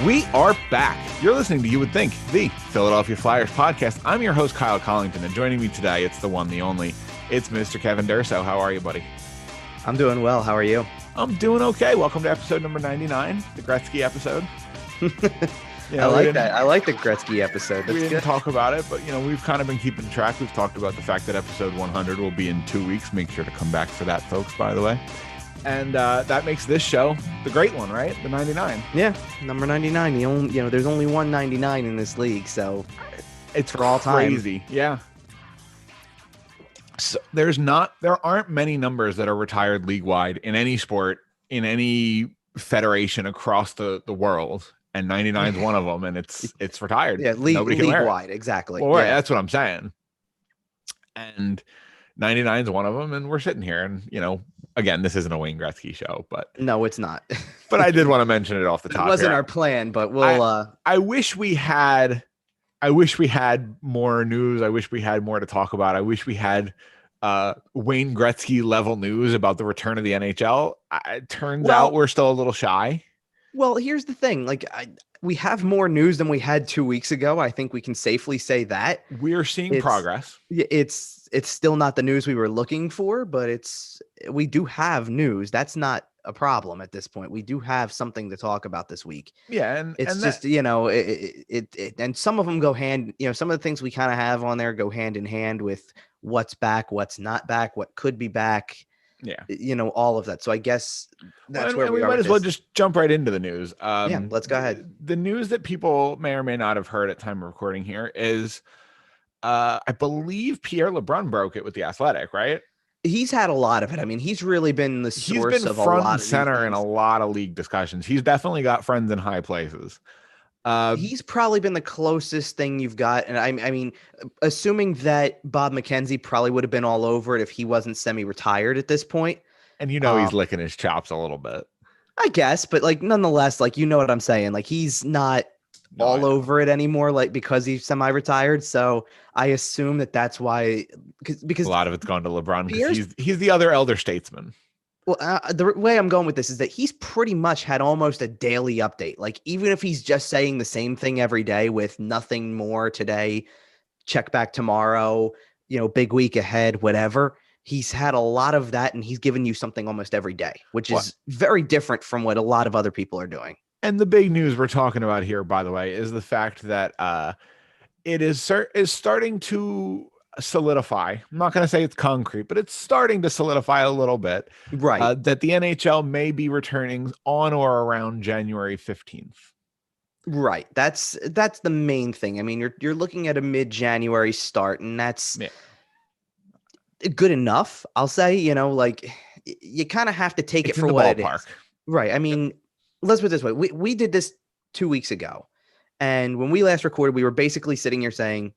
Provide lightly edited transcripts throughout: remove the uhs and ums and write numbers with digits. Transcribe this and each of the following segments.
We are back. You're listening to You Would Think, the Philadelphia Flyers podcast. I'm your host, Kyle Collington, and joining me today, it's the one, the only, it's Mr. Kevin Durso. How are you, buddy? I'm doing well. How are you? I'm doing okay. Welcome to episode number 99, the Gretzky episode. I like that. I like the Gretzky episode. That's we didn't good. talk about it, but we've kind of been keeping track. We've talked about the fact that episode 100 will be in 2 weeks. Make sure to come back for that, folks, by the way. And that makes this show the great one, right? The 99. Yeah, number 99. The only, there's only one 99 in this league, so it's for all time. Crazy. Yeah. So there aren't many numbers that are retired league-wide in any sport, in any federation across the world, and 99 is one of them, and it's retired. Yeah, league-wide, exactly. Well, yeah. That's what I'm saying. And 99 is one of them, and we're sitting here, and again, this isn't a Wayne Gretzky show, but no, it's not. But I did want to mention it off the top. It wasn't here. our plan, but we'll. I wish we had more news. I wish we had more to talk about. I wish we had Wayne Gretzky level news about the return of the NHL. It turns out we're still a little shy. Well, here's the thing. We have more news than we had 2 weeks ago. I think we can safely say that. We're seeing progress. It's still not the news we were looking for, but we do have news. That's not a problem at this point. We do have something to talk about this week. Yeah, and and some of them go hand. Some of the things we kind of have on there go hand in hand with what's back, what's not back, what could be back. Yeah, all of that. So I guess that's where we might as well just jump right into the news. Yeah, let's go ahead. The news that people may or may not have heard at time of recording here is, I believe Pierre LeBrun broke it with The Athletic, right? He's had a lot of it. I mean, he's really been the source he's been of front a lot and center in a lot of league discussions. He's definitely got friends in high places. He's probably been the closest thing you've got. And I mean, assuming that Bob McKenzie probably would have been all over it if he wasn't semi-retired at this point. And he's licking his chops a little bit. I guess, but nonetheless, you know what I'm saying? He's not over it anymore, because he's semi-retired. So I assume that's why, because a lot of it's gone to LeBron because he's the other elder statesman. Well, the way I'm going with this is that he's pretty much had almost a daily update. Even if he's just saying the same thing every day with nothing more today, check back tomorrow, big week ahead, whatever. He's had a lot of that, and he's given you something almost every day, which is very different from what a lot of other people are doing. And the big news we're talking about here, by the way, is the fact that it is starting to solidify. I'm not going to say it's concrete, but it's starting to solidify a little bit. Right. That the NHL may be returning on or around January 15th. Right. That's the main thing. I mean, you're looking at a mid-January start, and that's good enough. I'll say, you kind of have to take it for what it is. Right. I mean, let's put it this way. We did this 2 weeks ago, and when we last recorded, we were basically sitting here saying,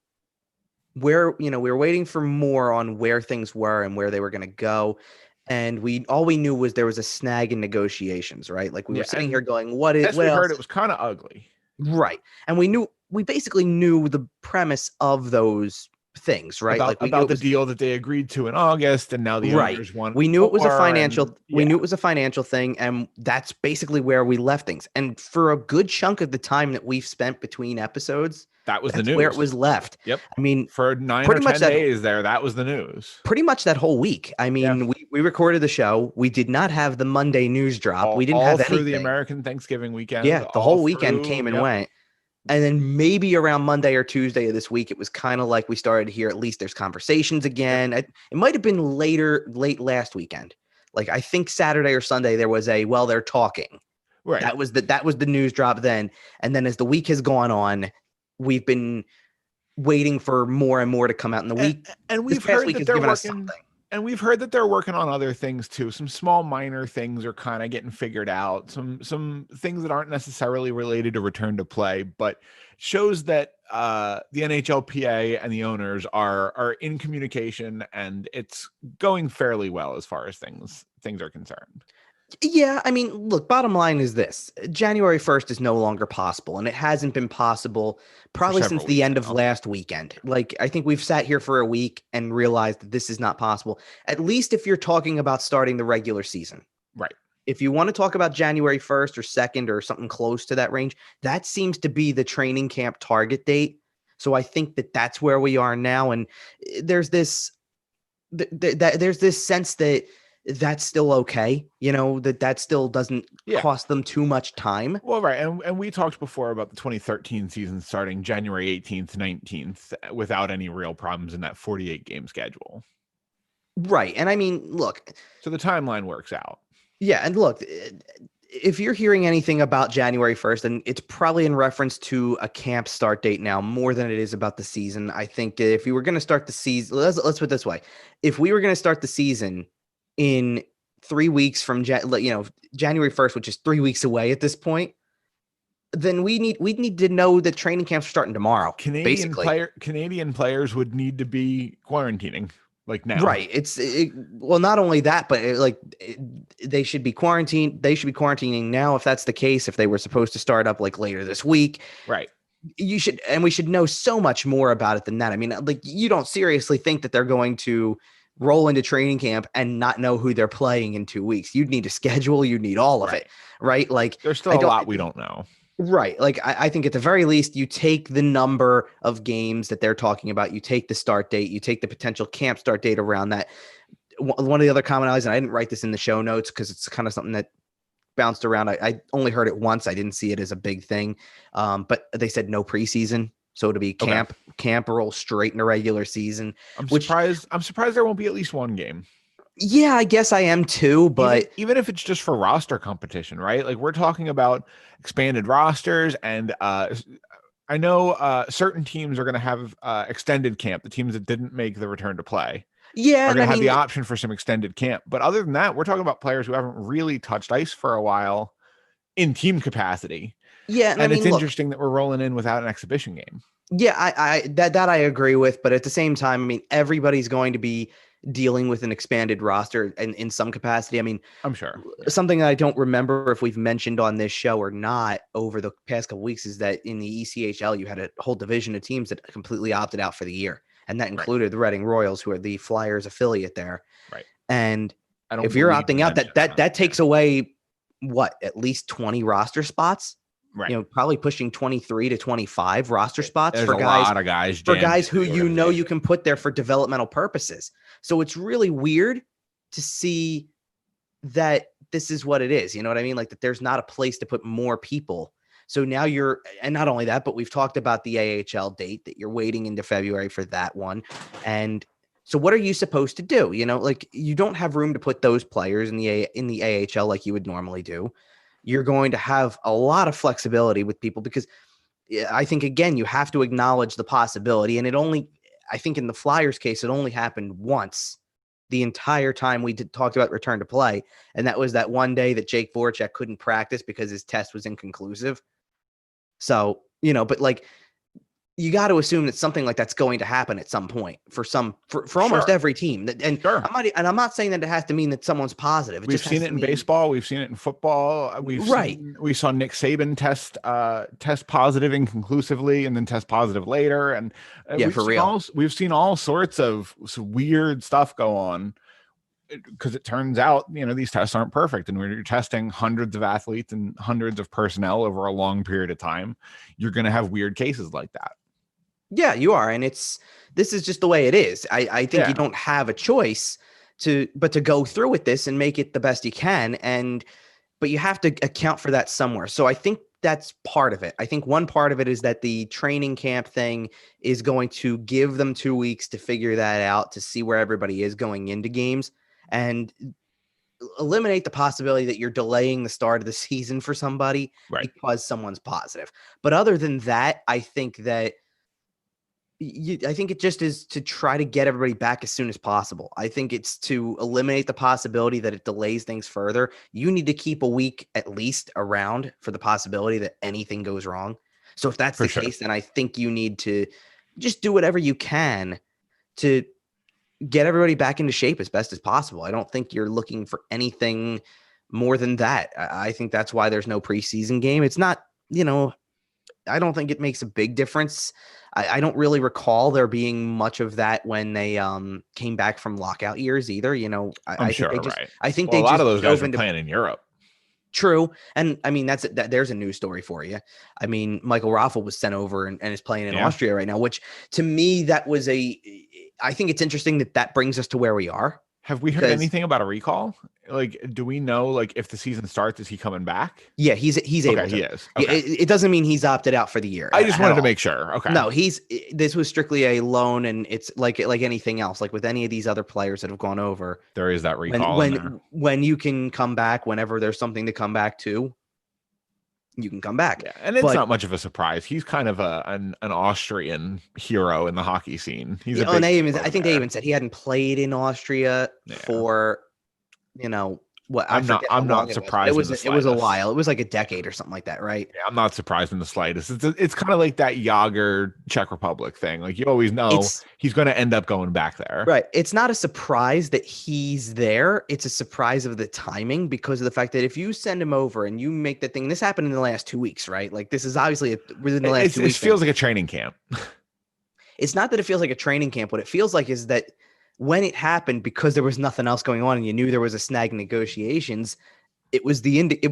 we were waiting for more on where things were and where they were going to go. And all we knew was there was a snag in negotiations, right? We were sitting here going, what else? Heard it was kind of ugly. Right. And we basically knew the premise of those things, right? About the deal that they agreed to in August, and now the owners want. We knew it was a financial. We knew it was a financial thing, and that's basically where we left things. And for a good chunk of the time that we've spent between episodes, that's the news. Where it was left. Yep. I mean, for 9 or 10 days there, that was the news. Pretty much that whole week. I mean, we recorded the show. We did not have the Monday news drop. We didn't have anything. Through the American Thanksgiving weekend. Yeah, the whole weekend came and went. And then maybe around Monday or Tuesday of this week, it was kind of like we started to hear at least there's conversations again. It might have been late last weekend. I think Saturday or Sunday there was they're talking. Right. That was the news drop then. And then as the week has gone on, we've been waiting for more and more to come out in the week. And we've heard that they're working. And we've heard that they're working on other things too. Some small minor things are kind of getting figured out. Some things that aren't necessarily related to return to play, but shows that the NHLPA and the owners are in communication, and it's going fairly well as far as things are concerned. Yeah, I mean, look, bottom line is this. January 1st is no longer possible, and it hasn't been possible probably since the end of last weekend. I think we've sat here for a week and realized that this is not possible, at least if you're talking about starting the regular season. Right. if you want to talk about January 1st or 2nd or something close to that range, that seems to be the training camp target date. So I think that that's where we are now. And there's this there's this sense that that's still okay, that still doesn't cost them too much time. Well, right. And we talked before about the 2013 season starting January 18th, 19th without any real problems in that 48 game schedule. Right. And I mean, look. So the timeline works out. Yeah. And look, if you're hearing anything about January 1st, then it's probably in reference to a camp start date now more than it is about the season. I think if you were going to start the season, let's put it this way. If we were going to start the season in 3 weeks from January 1st, which is 3 weeks away at this point, then we need to know that training camps are starting tomorrow. Canadian players would need to be quarantining like now. Right. Well, not only that, but they should be quarantined. They should be quarantining now. If that's the case, if they were supposed to start up like later this week, right. We should know so much more about it than that. I mean, like, you don't seriously think that they're going to roll into training camp and not know who they're playing in 2 weeks. You'd need a schedule. You'd need all of it. Right. Like, there's still a lot we don't know. Right. Like, I think at the very least, you take the number of games that they're talking about. You take the start date. You take the potential camp start date around that. One of the other commonalities, and I didn't write this in the show notes because it's kind of something that bounced around. I only heard it once. I didn't see it as a big thing. But they said no preseason. So to be camp roll straight into regular season. I'm surprised there won't be at least one game. Yeah, I guess I am too, but even if it's just for roster competition, right? Like, we're talking about expanded rosters, and I know certain teams are going to have extended camp. The teams that didn't make the return to play, are going to have the option for some extended camp. But other than that, we're talking about players who haven't really touched ice for a while in team capacity. Yeah, and it's interesting that we're rolling in without an exhibition game. Yeah, that I agree with, but at the same time, I mean, everybody's going to be dealing with an expanded roster and in some capacity. I mean, I'm sure something that I don't remember if we've mentioned on this show or not over the past couple weeks is that in the ECHL, you had a whole division of teams that completely opted out for the year. And that included the Reading Royals, who are the Flyers affiliate there. Right. And if you're opting out, that takes away at least 20 roster spots. Right. Probably pushing 23 to 25 roster spots. There's for guys, lot of guys for guys who you can put there for developmental purposes. So it's really weird to see that this is what it is. You know what I mean? Like, that there's not a place to put more people. So now and not only that, but we've talked about the AHL date that you're waiting into February for that one. And so what are you supposed to do? Like, you don't have room to put those players in the AHL like you would normally do. You're going to have a lot of flexibility with people because I think, again, you have to acknowledge the possibility. And I think in the Flyers case, it only happened once the entire time we talked about return to play. And that was that one day that Jake Voracek couldn't practice because his test was inconclusive. So, but like, you got to assume that something like that's going to happen at some point for almost every team. And I'm not saying that it has to mean that someone's positive. We've seen it in baseball. We've seen it in football. We saw Nick Saban test positive inconclusively and then test positive later. And we've seen all sorts of weird stuff go on because it turns out, these tests aren't perfect. And when you're testing hundreds of athletes and hundreds of personnel over a long period of time, you're going to have weird cases like that. Yeah, you are. And this is just the way it is. I think you don't have a choice but to go through with this and make it the best you can. But you have to account for that somewhere. So I think that's part of it. I think one part of it is that the training camp thing is going to give them 2 weeks to figure that out, to see where everybody is going into games and eliminate the possibility that you're delaying the start of the season for somebody because someone's positive. But other than that, I think that I think it just is to try to get everybody back as soon as possible. I think it's to eliminate the possibility that it delays things further. You need to keep a week at least around for the possibility that anything goes wrong. So if that's the case, then I think you need to just do whatever you can to get everybody back into shape as best as possible. I don't think you're looking for anything more than that. I think that's why there's no preseason game. It's not, I don't think it makes a big difference. I don't really recall there being much of that when they came back from lockout years either. I think a lot of those guys were playing in Europe. True. And I mean, there's a news story for you. I mean, Michael Raffel was sent over and is playing in Austria right now, which to me, I think it's interesting that brings us to where we are. Have we heard anything about a recall? Like, do we know, like, if the season starts, is he coming back? Yeah, he's able to. He is. Okay. It doesn't mean he's opted out for the year. I just wanted to make sure. Okay. No, this was strictly a loan, and it's like anything else. Like with any of these other players that have gone over, there is that recall. When you can come back, whenever there's something to come back to, you can come back. Yeah, and it's not much of a surprise. He's kind of an Austrian hero in the hockey scene. He's I think they even said he hadn't played in Austria for, what I'm not surprised. It was a while. It was like a decade or something like that, right? Yeah, I'm not surprised in the slightest. It's kind of like that Yager Czech Republic thing. Like you always know he's going to end up going back there. Right. It's not a surprise that he's there. It's a surprise of the timing because of the fact that if you send him over and you make the thing, this happened in the last 2 weeks, right? Like this is obviously within the last 2 weeks. It feels like a training camp. It's not that it feels like a training camp. What it feels like is that when it happened, because there was nothing else going on and you knew there was a snag in negotiations, it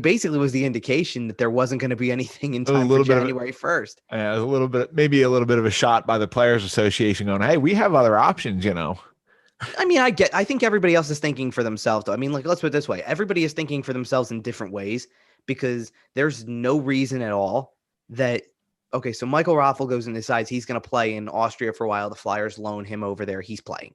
basically was the indication that there wasn't going to be anything in time for January 1st. Yeah, maybe a little bit of a shot by the Players Association going, hey, we have other options, I mean, I think everybody else is thinking for themselves, though. I mean, like, let's put it this way. Everybody is thinking for themselves in different ways because there's no reason at all that, okay, so Michael Raffel goes and decides he's going to play in Austria for a while. The Flyers loan him over there. He's playing.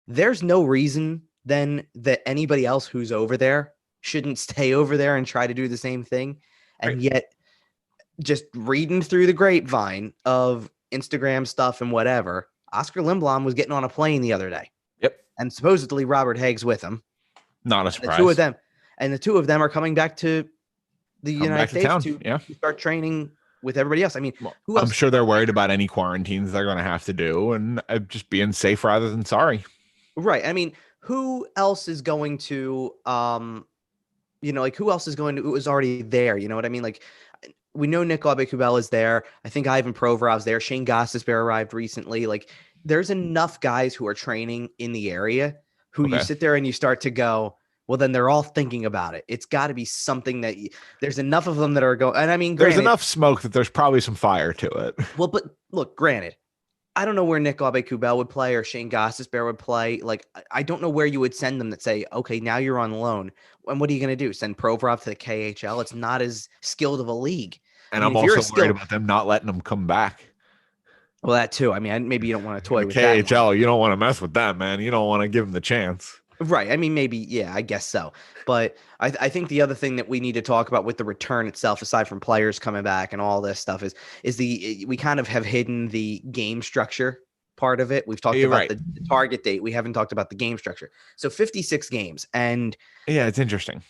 There's no reason then that anybody else who's over there shouldn't stay over there and try to do the same thing. And yet just reading through the grapevine of Instagram stuff and whatever, Oscar Lindblom was getting on a plane the other day. Yep. And supposedly Robert Haig's with him. Not a surprise. The two of them are coming back to the United States to start training with everybody else. I mean, who else? I'm sure they're worried about any quarantines they're going to have to do and just being safe rather than sorry. Right. I mean, who else is going to, who else is going to, it was already there. You know what I mean? Like, we know Nick Aube-Kubel is there. I think Ivan Provorov's there. Shane Gostisbehere arrived recently. Like, there's enough guys who are training in the area who you sit there and you start to go, well, then they're all thinking about it. It's got to be something that there's enough of them that are going. And I mean, there's enough smoke that there's probably some fire to it. Well, but look, granted, I don't know where Nick Aube-Kubel would play or Shane Gostisbehere would play. Like, I don't know where you would send them that say, okay, now you're on loan. And what are you going to do? Send Provorov to the KHL? It's not as skilled of a league. And I'm also worried about them not letting them come back. Well, that too. I mean, maybe you don't want to toy with KHL, that. You don't want to mess with them, man. You don't want to give them the chance. Right. I mean, maybe, yeah, I guess so. But I think the other thing that we need to talk about with the return itself, aside from players coming back and all this stuff, is we kind of have hidden the game structure part of it. We've talked about the target date. We haven't talked about the game structure. So 56 games. And yeah, it's interesting.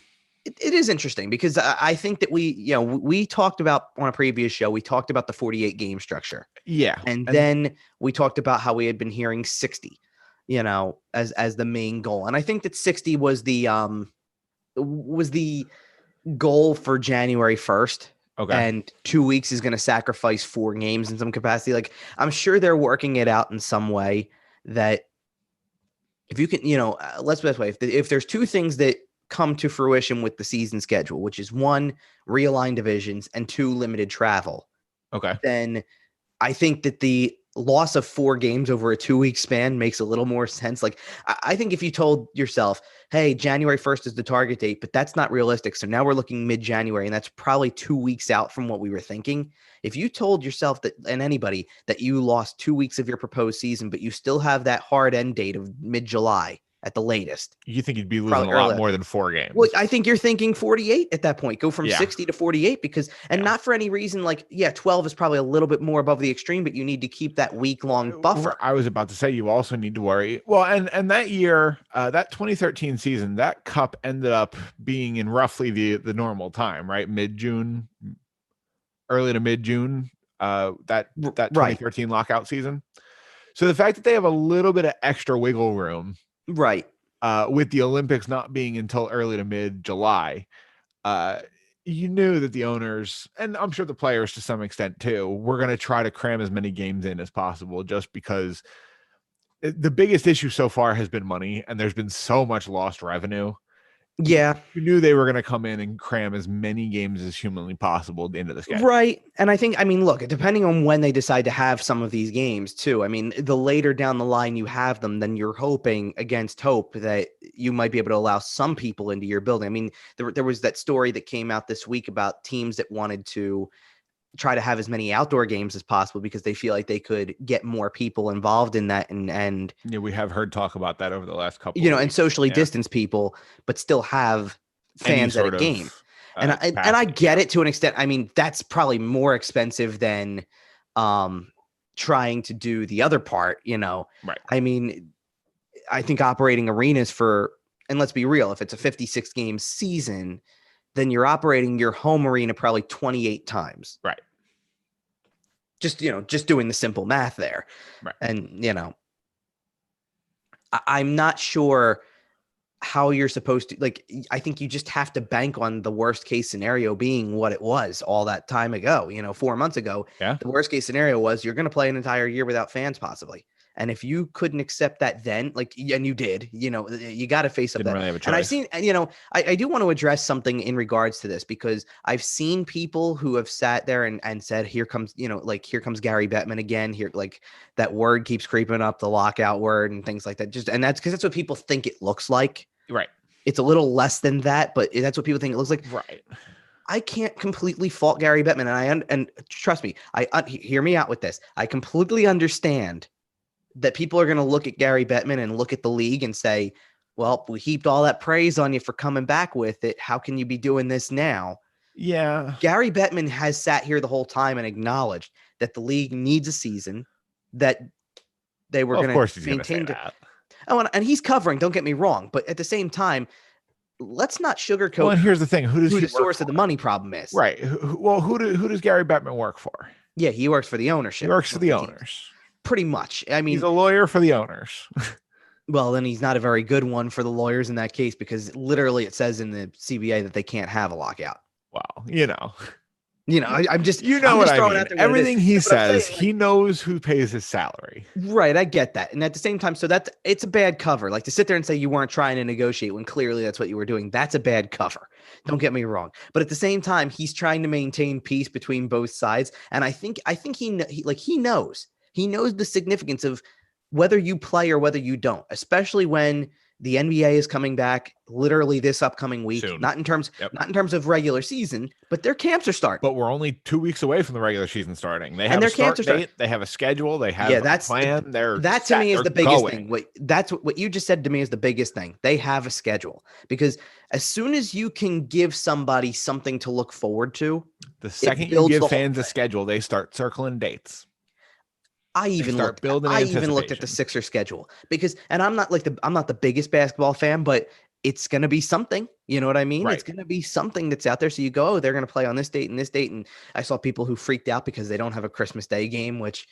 It is interesting because I think that we talked about on a previous show, we talked about the 48 game structure. Yeah. And then we talked about how we had been hearing 60. As the main goal. And I think that 60 was the goal for January 1st. Okay. And 2 weeks is going to sacrifice 4 games in some capacity. Like, I'm sure they're working it out in some way that if you can, let's put it this way. If there's 2 things that come to fruition with the season schedule, which is 1, realigned divisions, and 2, limited travel. Okay. Then I think that the loss of 4 games over a 2-week span makes a little more sense. Like, I think if you told yourself, hey, January 1st is the target date, but that's not realistic. So now we're looking mid-January, and that's probably 2 weeks out from what we were thinking. If you told yourself that, and anybody, that you lost 2 weeks of your proposed season, but you still have that hard end date of mid-July at the latest, you think you'd be losing a lot more than 4 games. Well, I think you're thinking 48 at that point. Go from 60 to 48 because, and not for any reason, like, 12 is probably a little bit more above the extreme, but you need to keep that week-long buffer. I was about to say you also need to worry. Well, and that year, that 2013 season, that cup ended up being in roughly the normal time, right? Mid-June, early to mid-June, that 2013 lockout season. So the fact that they have a little bit of extra wiggle room, right, with the Olympics not being until early to mid-July, you knew that the owners, and I'm sure the players to some extent too, were going to try to cram as many games in as possible, just because the biggest issue so far has been money, and there's been so much lost revenue. Yeah. You knew they were going to come in and cram as many games as humanly possible into the schedule. Right. And I mean, look, depending on when they decide to have some of these games too, I mean, the later down the line you have them, then you're hoping against hope that you might be able to allow some people into your building. I mean, there was that story that came out this week about teams that wanted to try to have as many outdoor games as possible because they feel like they could get more people involved in that and yeah, we have heard talk about that over the last couple of weeks. And socially distance people, but still have fans at a game. And I get it to an extent. I mean, that's probably more expensive than trying to do the other part, Right. I mean, I think operating arenas and let's be real, if it's a 56 game season, then you're operating your home arena probably 28 times. Right. Just doing the simple math there. Right. And, I'm not sure how you're supposed to, I think you just have to bank on the worst case scenario being what it was all that time ago, 4 months ago. Yeah. The worst case scenario was you're going to play an entire year without fans possibly. And if you couldn't accept that then, and you did, you got to face up that. Really have a choice. And I've seen, I do want to address something in regards to this because I've seen people who have sat there and said, here comes, here comes Gary Bettman again. Here, that word keeps creeping up, the lockout word and things like that. And that's because that's what people think it looks like. Right. It's a little less than that, but that's what people think it looks like. Right. I can't completely fault Gary Bettman, and trust me, hear me out with this. I completely understand that people are going to look at Gary Bettman and look at the league and say, well, we heaped all that praise on you for coming back with it. How can you be doing this now? Yeah. Gary Bettman has sat here the whole time and acknowledged that the league needs a season, that they were going to maintain that. Oh, and he's covering, don't get me wrong, but at the same time, let's not sugarcoat. Well, and here's the thing: who the source of the money problem is? Right. Who does Gary Bettman work for? Yeah, he works for the ownership. He works for the owners. Pretty much. I mean, he's a lawyer for the owners. Well, then he's not a very good one for the lawyers in that case because literally it says in the CBA that they can't have a lockout. Well, I'm just what I mean. Everything he says, he knows who pays his salary. Right, I get that. And at the same time, so it's a bad cover. Like to sit there and say you weren't trying to negotiate when clearly that's what you were doing. That's a bad cover. Don't get me wrong. But at the same time, he's trying to maintain peace between both sides. And I think he knows. He knows the significance of whether you play or whether you don't, especially when the NBA is coming back literally this upcoming week. Soon. Not in terms of regular season, but their camps are starting. But we're only 2 weeks away from the regular season starting. They have their camps are starting. They have a schedule. They have a plan. That to me is the biggest thing. What you just said to me is the biggest thing. They have a schedule because as soon as you can give somebody something to look forward to, the second you give fans a schedule, they start circling dates. I even looked at the Sixers schedule because, and I'm not the biggest basketball fan, but it's going to be something, you know what I mean? Right. It's going to be something that's out there. So you go, oh, they're going to play on this date and this date. And I saw people who freaked out because they don't have a Christmas Day game, which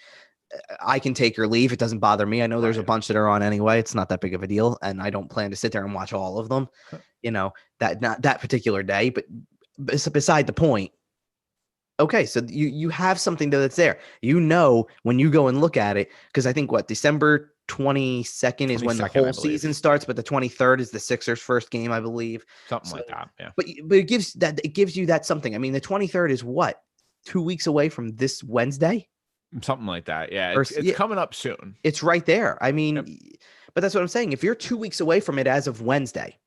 I can take or leave. It doesn't bother me. I know there's a bunch that are on anyway. It's not that big of a deal. And I don't plan to sit there and watch all of them, not that particular day, but beside the point. Okay, so you have something that's there. When you go and look at it, because I think December 22nd is when the whole season starts, but the 23rd is the Sixers' first game, I believe. Something like that, yeah. But it gives you that something. I mean, the 23rd is what? 2 weeks away from this Wednesday? Something like that, yeah. It's coming up soon. It's right there. I mean, But that's what I'm saying. If you're 2 weeks away from it as of Wednesday,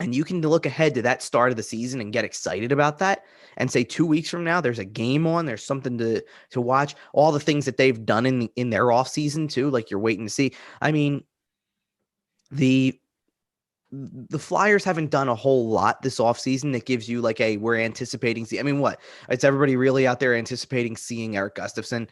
and you can look ahead to that start of the season and get excited about that and say 2 weeks from now, there's a game on, there's something to watch, all the things that they've done in their off season too. Like you're waiting to see. I mean, the Flyers haven't done a whole lot this offseason that gives you we're anticipating. It's everybody really out there anticipating seeing Eric Gustafsson.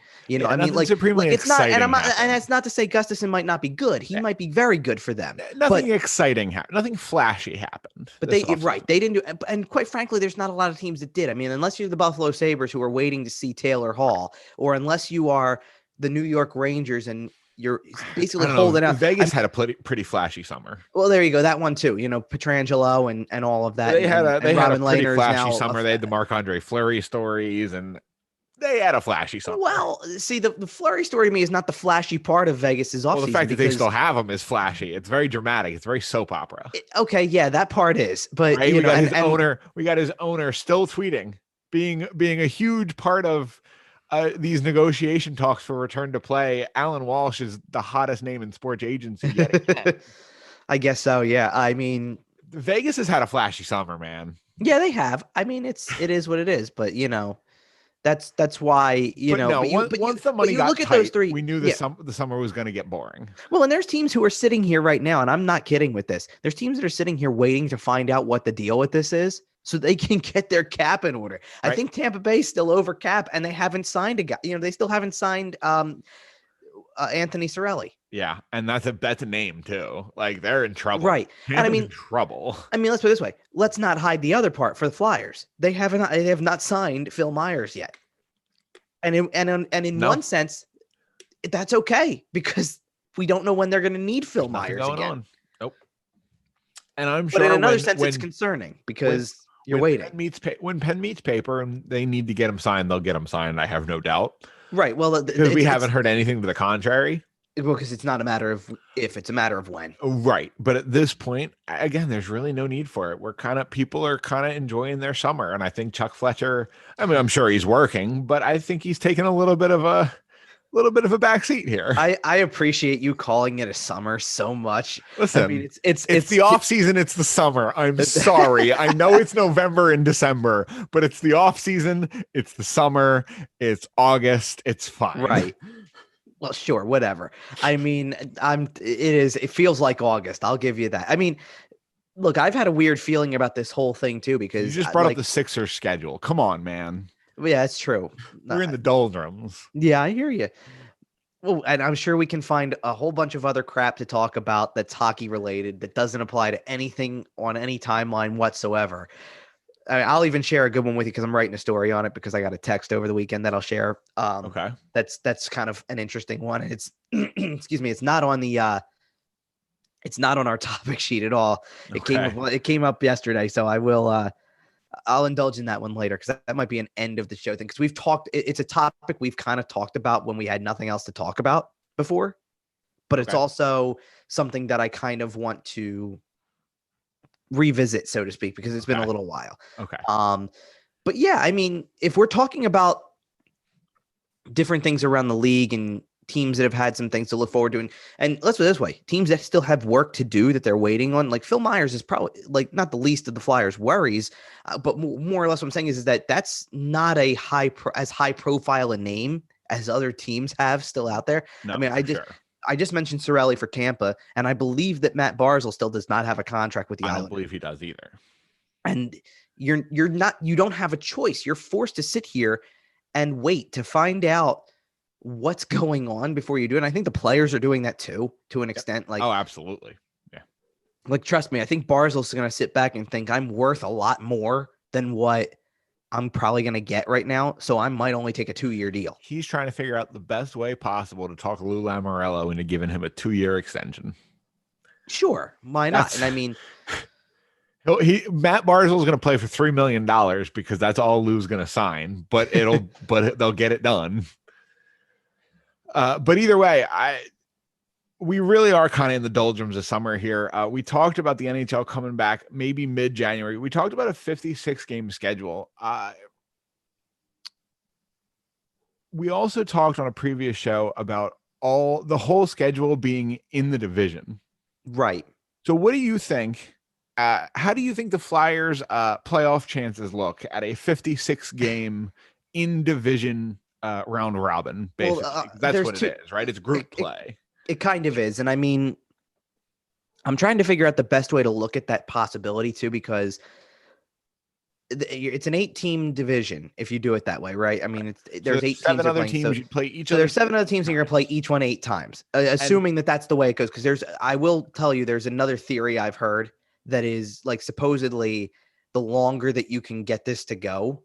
Supremely it's not, and that's not to say Gustafsson might not be good. He might be very good for them. Nothing exciting happened. Nothing flashy happened. But they didn't do, and quite frankly, there's not a lot of teams that did. I mean, unless you're the Buffalo Sabres who are waiting to see Taylor Hall, or unless you are the New York Rangers and you're basically holding out. Vegas had a pretty flashy summer. Well, there you go. That one too. Petrangelo and all of that. They had a pretty flashy summer. They had the Marc-Andre Fleury stories, and they had a flashy summer. Well, see, the Fleury story to me is not the flashy part of Vegas's offseason. Well, the fact that they still have him is flashy. It's very dramatic. It's very soap opera. Okay, yeah, that part is. But right? We got his owner still tweeting, being a huge part of these negotiation talks for return to play. Alan Walsh is the hottest name in sports agency yet again. I guess so. Yeah. I mean, Vegas has had a flashy summer, man. Yeah, they have. I mean, it is what it is. But that's why once the money got look tight, at those three, we knew the summer was going to get boring. Well, and there's teams who are sitting here right now, and I'm not kidding with this. There's teams that are sitting here waiting to find out what the deal with this is, so they can get their cap in order. Right. I think Tampa Bay's still over cap, and they haven't signed a guy. They still haven't signed Anthony Cirelli. Yeah, and that's a name too. Like, they're in trouble, right? Tampa's and I mean, in trouble. I mean, let's put it this way: let's not hide the other part for the Flyers. They have not signed Phil Myers yet, and in one sense, that's okay because we don't know when they're going to need Phil Myers again. Nope. And I'm sure, but in another sense, it's concerning because you're waiting. When pen meets paper, and they need to get him signed, they'll get him signed. I have no doubt. Right. Well, because we haven't heard anything to the contrary. Well, because it's not a matter of if, it's a matter of when. Right. But at this point, again, there's really no need for it. People are kind of enjoying their summer. And I think Chuck Fletcher, I mean, I'm sure he's working, but I think he's taken a little bit of a backseat here. I appreciate you calling it a summer so much. Listen, I mean, it's the off season. It's the summer. I'm sorry. I know it's November and December, but it's the off season. It's the summer. It's August. It's fine. Right. Well, sure, whatever. I mean, it feels like August. I'll give you that. I mean, look, I've had a weird feeling about this whole thing too, because you just brought up the Sixers schedule. Come on, man. Yeah, it's true. We're in the doldrums. Yeah, I hear you. Well, and I'm sure we can find a whole bunch of other crap to talk about that's hockey related that doesn't apply to anything on any timeline whatsoever. I'll even share a good one with you because I'm writing a story on it because I got a text over the weekend that I'll share. Okay. That's kind of an interesting one. And it's, excuse me, it's not on our topic sheet at all. It came up yesterday. So I'll indulge in that one later because that might be an end of the show thing. Because it's a topic we've kind of talked about when we had nothing else to talk about before, but it's also something that I kind of want to revisit, so to speak, because it's been a little while. Okay. But yeah, I mean, if we're talking about different things around the league and teams that have had some things to look forward to, and let's put it this way, teams that still have work to do that they're waiting on, like Phil Myers is probably like not the least of the Flyers' worries, but more or less what I'm saying is that that's not a as high profile a name as other teams have still out there. No, I mean, I just mentioned Cirelli for Tampa, and I believe that Matt Barzal still does not have a contract with the Islanders. I don't believe he does either. And you don't have a choice. You're forced to sit here and wait to find out what's going on before you do it. And I think the players are doing that too, to an extent. Like, oh, absolutely. Yeah. Like, trust me, I think Barzal's going to sit back and think I'm worth a lot more than what I'm probably going to get right now. So I might only take a 2-year deal. He's trying to figure out the best way possible to talk Lou Lamoriello into giving him a 2-year extension. Sure. Why not? And I mean, Matt Barzal is going to play for $3 million because that's all Lou's going to sign, but they'll get it done. But either way, we really are kind of in the doldrums of summer here. We talked about the NHL coming back maybe mid-January. We talked about a 56-game schedule. We also talked on a previous show about the whole schedule being in the division. Right. So what do you think? How do you think the Flyers' playoff chances look at a 56-game in-division round robin? Basically, that's what it is, right? It's group play. It kind of is. And I mean, I'm trying to figure out the best way to look at that possibility too, because it's an 8-team division if you do it that way, right? I mean, there's 8 7 other teams. You play each. So there's 7 other teams, and you're going to play each one 8 times, assuming that's the way it goes. Because I will tell you, there's another theory I've heard that is like supposedly the longer that you can get this to go,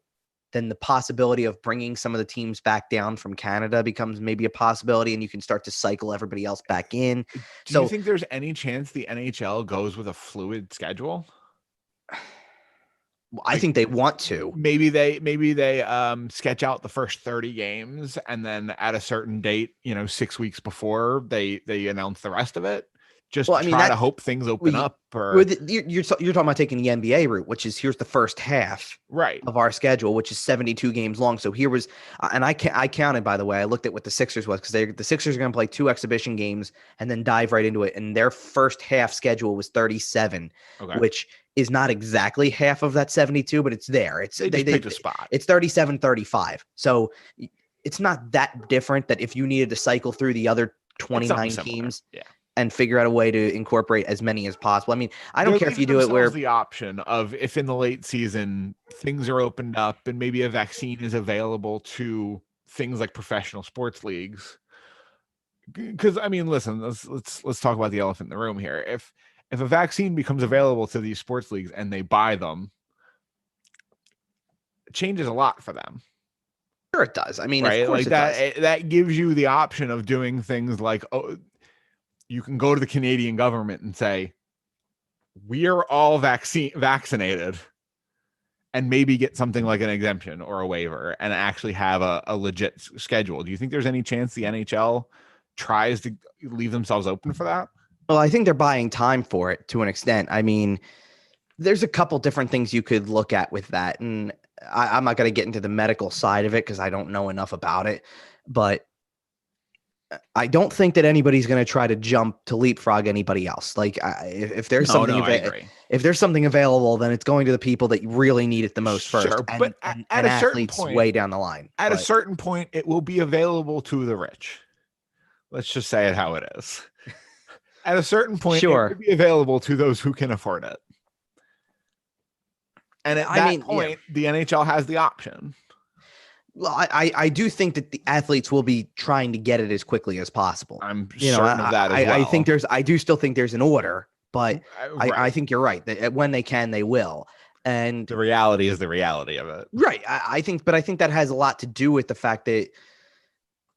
then the possibility of bringing some of the teams back down from Canada becomes maybe a possibility, and you can start to cycle everybody else back in. Do you think there's any chance the NHL goes with a fluid schedule? I think they want to. Maybe they sketch out the first 30 games, and then at a certain date, 6 weeks before, they announce the rest of it. Just try to hope things open up. You're talking about taking the NBA route, which is here's the first half of our schedule, which is 72 games long. So here was, and I counted, by the way, I looked at what the Sixers was, because the Sixers are going to play 2 exhibition games and then dive right into it. And their first half schedule was 37, which is not exactly half of that 72, but it's there. They picked a spot. It's 37-35. So it's not that different that if you needed to cycle through the other 29 teams. Yeah. And figure out a way to incorporate as many as possible. I mean, I don't care if you do it where the option of, if in the late season things are opened up and maybe a vaccine is available to things like professional sports leagues. Because I mean, listen, let's talk about the elephant in the room here. If a vaccine becomes available to these sports leagues and they buy them, it changes a lot for them. Sure, it does. I mean, right? Of course that gives you the option of doing things like, you can go to the Canadian government and say, we are all vaccinated, and maybe get something like an exemption or a waiver and actually have a legit schedule. Do you think there's any chance the NHL tries to leave themselves open for that? Well, I think they're buying time for it to an extent. I mean, there's a couple different things you could look at with that. And I'm not going to get into the medical side of it because I don't know enough about it, but I don't think that anybody's going to try to jump to leapfrog anybody else. Like if there's if there's something available, then it's going to the people that really need it the most first. Sure, but at a certain point, way down the line. At a certain point, it will be available to the rich. Let's just say it how it is. At a certain point, it will be available to those who can afford it. And at that point, the NHL has the option. Well, I do think that the athletes will be trying to get it as quickly as possible. I'm certain of that as well. I do still think there's an order, but I think you're right that when they can, they will. And the reality is the reality of it. Right. I think that has a lot to do with the fact that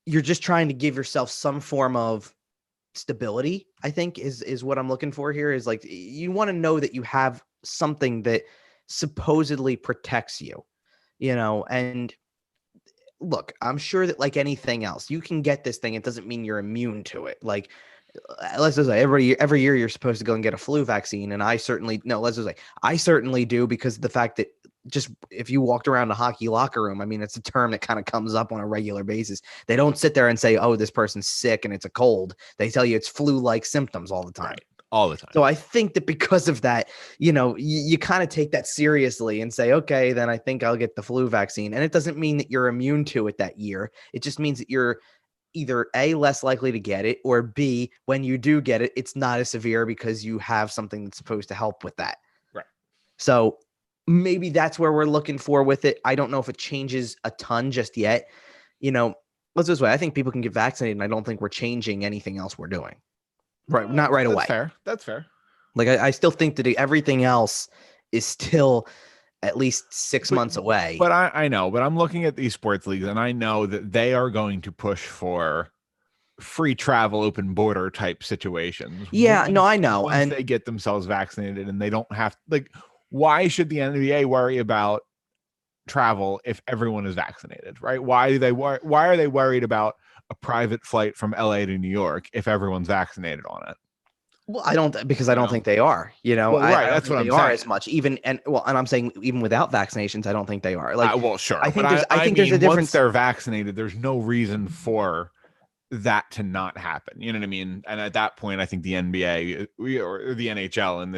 you're just trying to give yourself some form of stability, I think is what I'm looking for here. Is like, you want to know that you have something that supposedly protects you, and look, I'm sure that like anything else, you can get this thing. It doesn't mean you're immune to it. Like, let's just say every year you're supposed to go and get a flu vaccine. And let's just say I certainly do, because of the fact that just if you walked around a hockey locker room, I mean, it's a term that kind of comes up on a regular basis. They don't sit there and say, oh, this person's sick and it's a cold. They tell you it's flu-like symptoms all the time. Right. All the time. So I think that because of that, you kind of take that seriously and say, okay, then I think I'll get the flu vaccine. And it doesn't mean that you're immune to it that year. It just means that you're either A, less likely to get it, or B, when you do get it, it's not as severe because you have something that's supposed to help with that. Right. So maybe that's where we're looking for with it. I don't know if it changes a ton just yet. Let's this way. I think people can get vaccinated, and I don't think we're changing anything else we're doing. Right, not right away. That's fair. Like I still think that everything else is still at least 6 months away. But I know, but I'm looking at these sports leagues, and I know that they are going to push for free travel, open border type situations. Yeah, no, I know. Once they get themselves vaccinated, and they don't have why should the NBA worry about travel if everyone is vaccinated, right? Why are they worried about a private flight from LA to New York if everyone's vaccinated on it? Well, I don't think they are, Well, right. That's what I'm saying. As much, and I'm saying even without vaccinations, I don't think they are. Like, well, sure. I think there's a difference. Once they're vaccinated, there's no reason for that to not happen. You know what I mean? And at that point, I think the NBA or the NHL in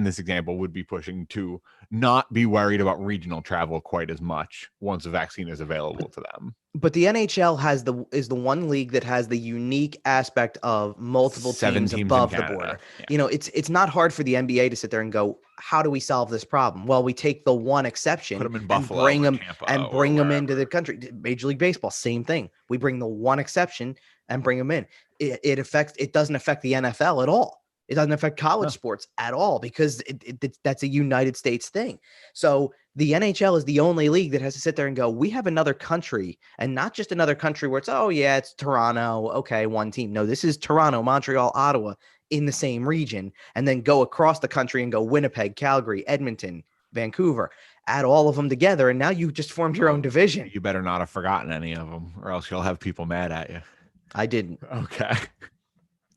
this example would be pushing to not be worried about regional travel quite as much once a vaccine is available to them. But the NHL is the one league that has the unique aspect of multiple teams above the border. Yeah. It's not hard for the NBA to sit there and go, how do we solve this problem? Well, we take the one exception, put them in Buffalo, bring them into the country. Major League Baseball, same thing. We bring the one exception and bring them in. It doesn't affect the NFL at all. It doesn't affect college sports at all because that's a United States thing. So the NHL is the only league that has to sit there and go, we have another country, and not just another country where it's Toronto. Okay, one team. No, this is Toronto, Montreal, Ottawa in the same region, and then go across the country and go Winnipeg, Calgary, Edmonton, Vancouver. Add all of them together, and now you just formed your own division. You better not have forgotten any of them, or else you'll have people mad at you. I didn't. Okay.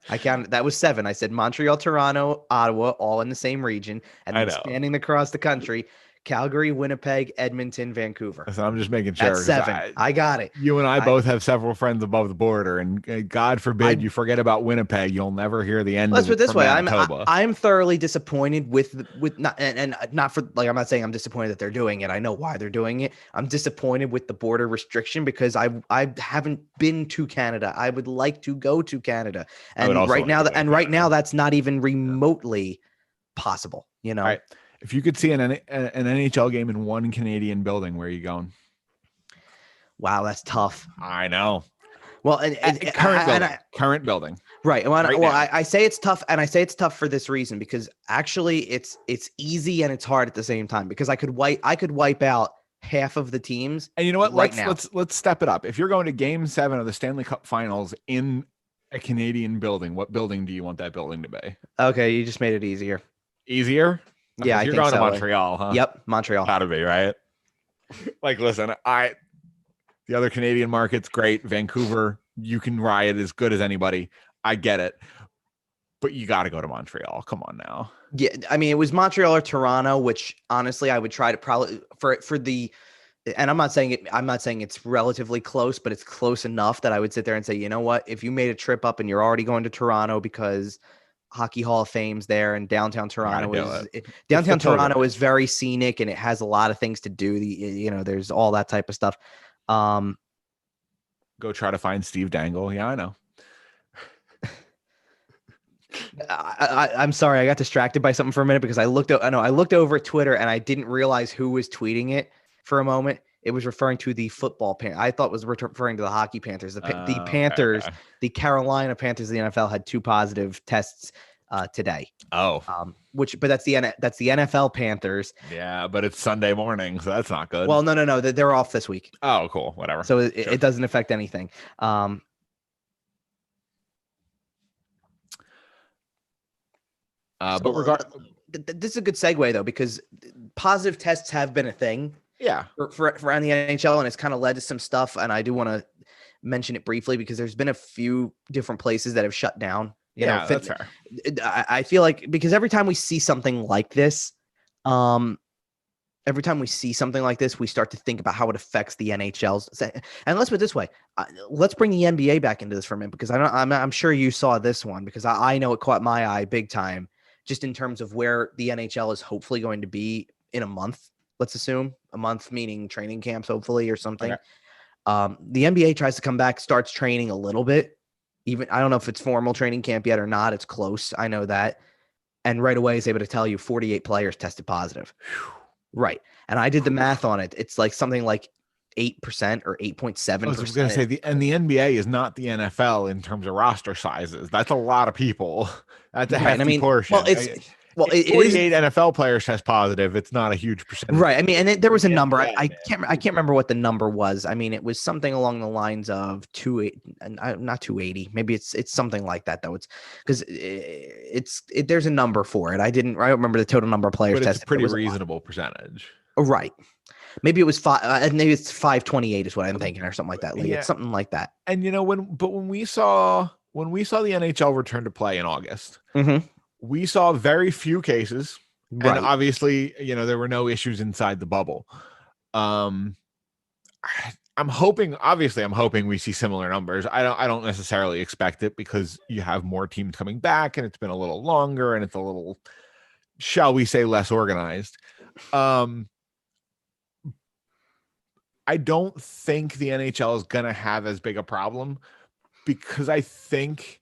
I counted. That was 7. I said Montreal, Toronto, Ottawa, all in the same region, and then spanning across the country. Calgary, Winnipeg, Edmonton, Vancouver. So I'm just making sure. That's 7. I got it. You and I both have several friends above the border, and God forbid you forget about Winnipeg. You'll never hear the end. Let's put it this way: Manitoba. I'm thoroughly disappointed with not and not for like I'm not saying I'm disappointed that they're doing it. I know why they're doing it. I'm disappointed with the border restriction because I haven't been to Canada. I would like to go to Canada, and right now that's not even remotely possible. You know. All right. If you could see an NHL game in one Canadian building, where are you going? Wow, that's tough. I know. Well, current building. Right. Well, I say it's tough, and I say it's tough for this reason because actually it's easy and it's hard at the same time because I could wipe out half of the teams. And you know what? Let's step it up. If you're going to Game 7 of the Stanley Cup Finals in a Canadian building, what building do you want that building to be? Okay, you just made it easier. Easier? Yeah, you're going to Montreal, huh? Yep, Montreal. Gotta be, right? Like, listen, the other Canadian market's great. Vancouver, you can riot as good as anybody. I get it. But you got to go to Montreal. Come on now. Yeah, I mean, it was Montreal or Toronto, which honestly I would try to probably for the and I'm not saying it's relatively close, but it's close enough that I would sit there and say, you know what, if you made a trip up and you're already going to Toronto because Hockey Hall of Fame's there, and downtown Toronto is very scenic and it has a lot of things to do. There's all that type of stuff. Go try to find Steve Dangle. Yeah, I know. I'm sorry, I got distracted by something for a minute because I looked over Twitter and I didn't realize who was tweeting it for a moment. It was referring to the football I thought it was referring to the hockey Panthers. The Panthers, okay. The Carolina Panthers of the NFL had 2 positive tests today. Oh, but that's the NFL Panthers. Yeah, but it's Sunday morning, so that's not good. Well, no, they're off this week. Oh, cool, whatever. So it doesn't affect anything. But this is a good segue though because positive tests have been a thing. Yeah, for around the NHL, and it's kind of led to some stuff. And I do want to mention it briefly because there's been a few different places that have shut down. That's fair. I feel like because every time we see something like this, we start to think about how it affects the NHL's. And let's put it this way: let's bring the NBA back into this for a minute because I'm sure you saw this one because I know it caught my eye big time, just in terms of where the NHL is hopefully going to be in a month. Let's assume a month, meaning training camps, hopefully, or something. Okay. The NBA tries to come back, starts training a little bit. Even I don't know if it's formal training camp yet or not. It's close. I know that. And right away is able to tell you 48 players tested positive. Right. And I did the math on it. It's like something like 8% or 8.7%. I was going to say the NBA is not the NFL in terms of roster sizes. That's a lot of people. That's a hefty portion. Well, it 48 NFL players test positive. It's not a huge percentage. Right. I mean, and there was a number. I can't remember what the number was. I mean, it was something along the lines of not 280. Maybe it's something like that though. It's because there's a number for it. I don't remember the total number of players but tested. It's a pretty reasonable percentage. Right. Maybe it was 5. Maybe it's 528 is what I'm thinking, or something like that. It's something like that. And when we saw the NHL return to play in August. Mm-hmm. We saw very few cases, right. And obviously, there were no issues inside the bubble. I'm hoping we see similar numbers. I don't necessarily expect it because you have more teams coming back and it's been a little longer and it's a little, shall we say, less organized. I don't think the NHL is going to have as big a problem because I think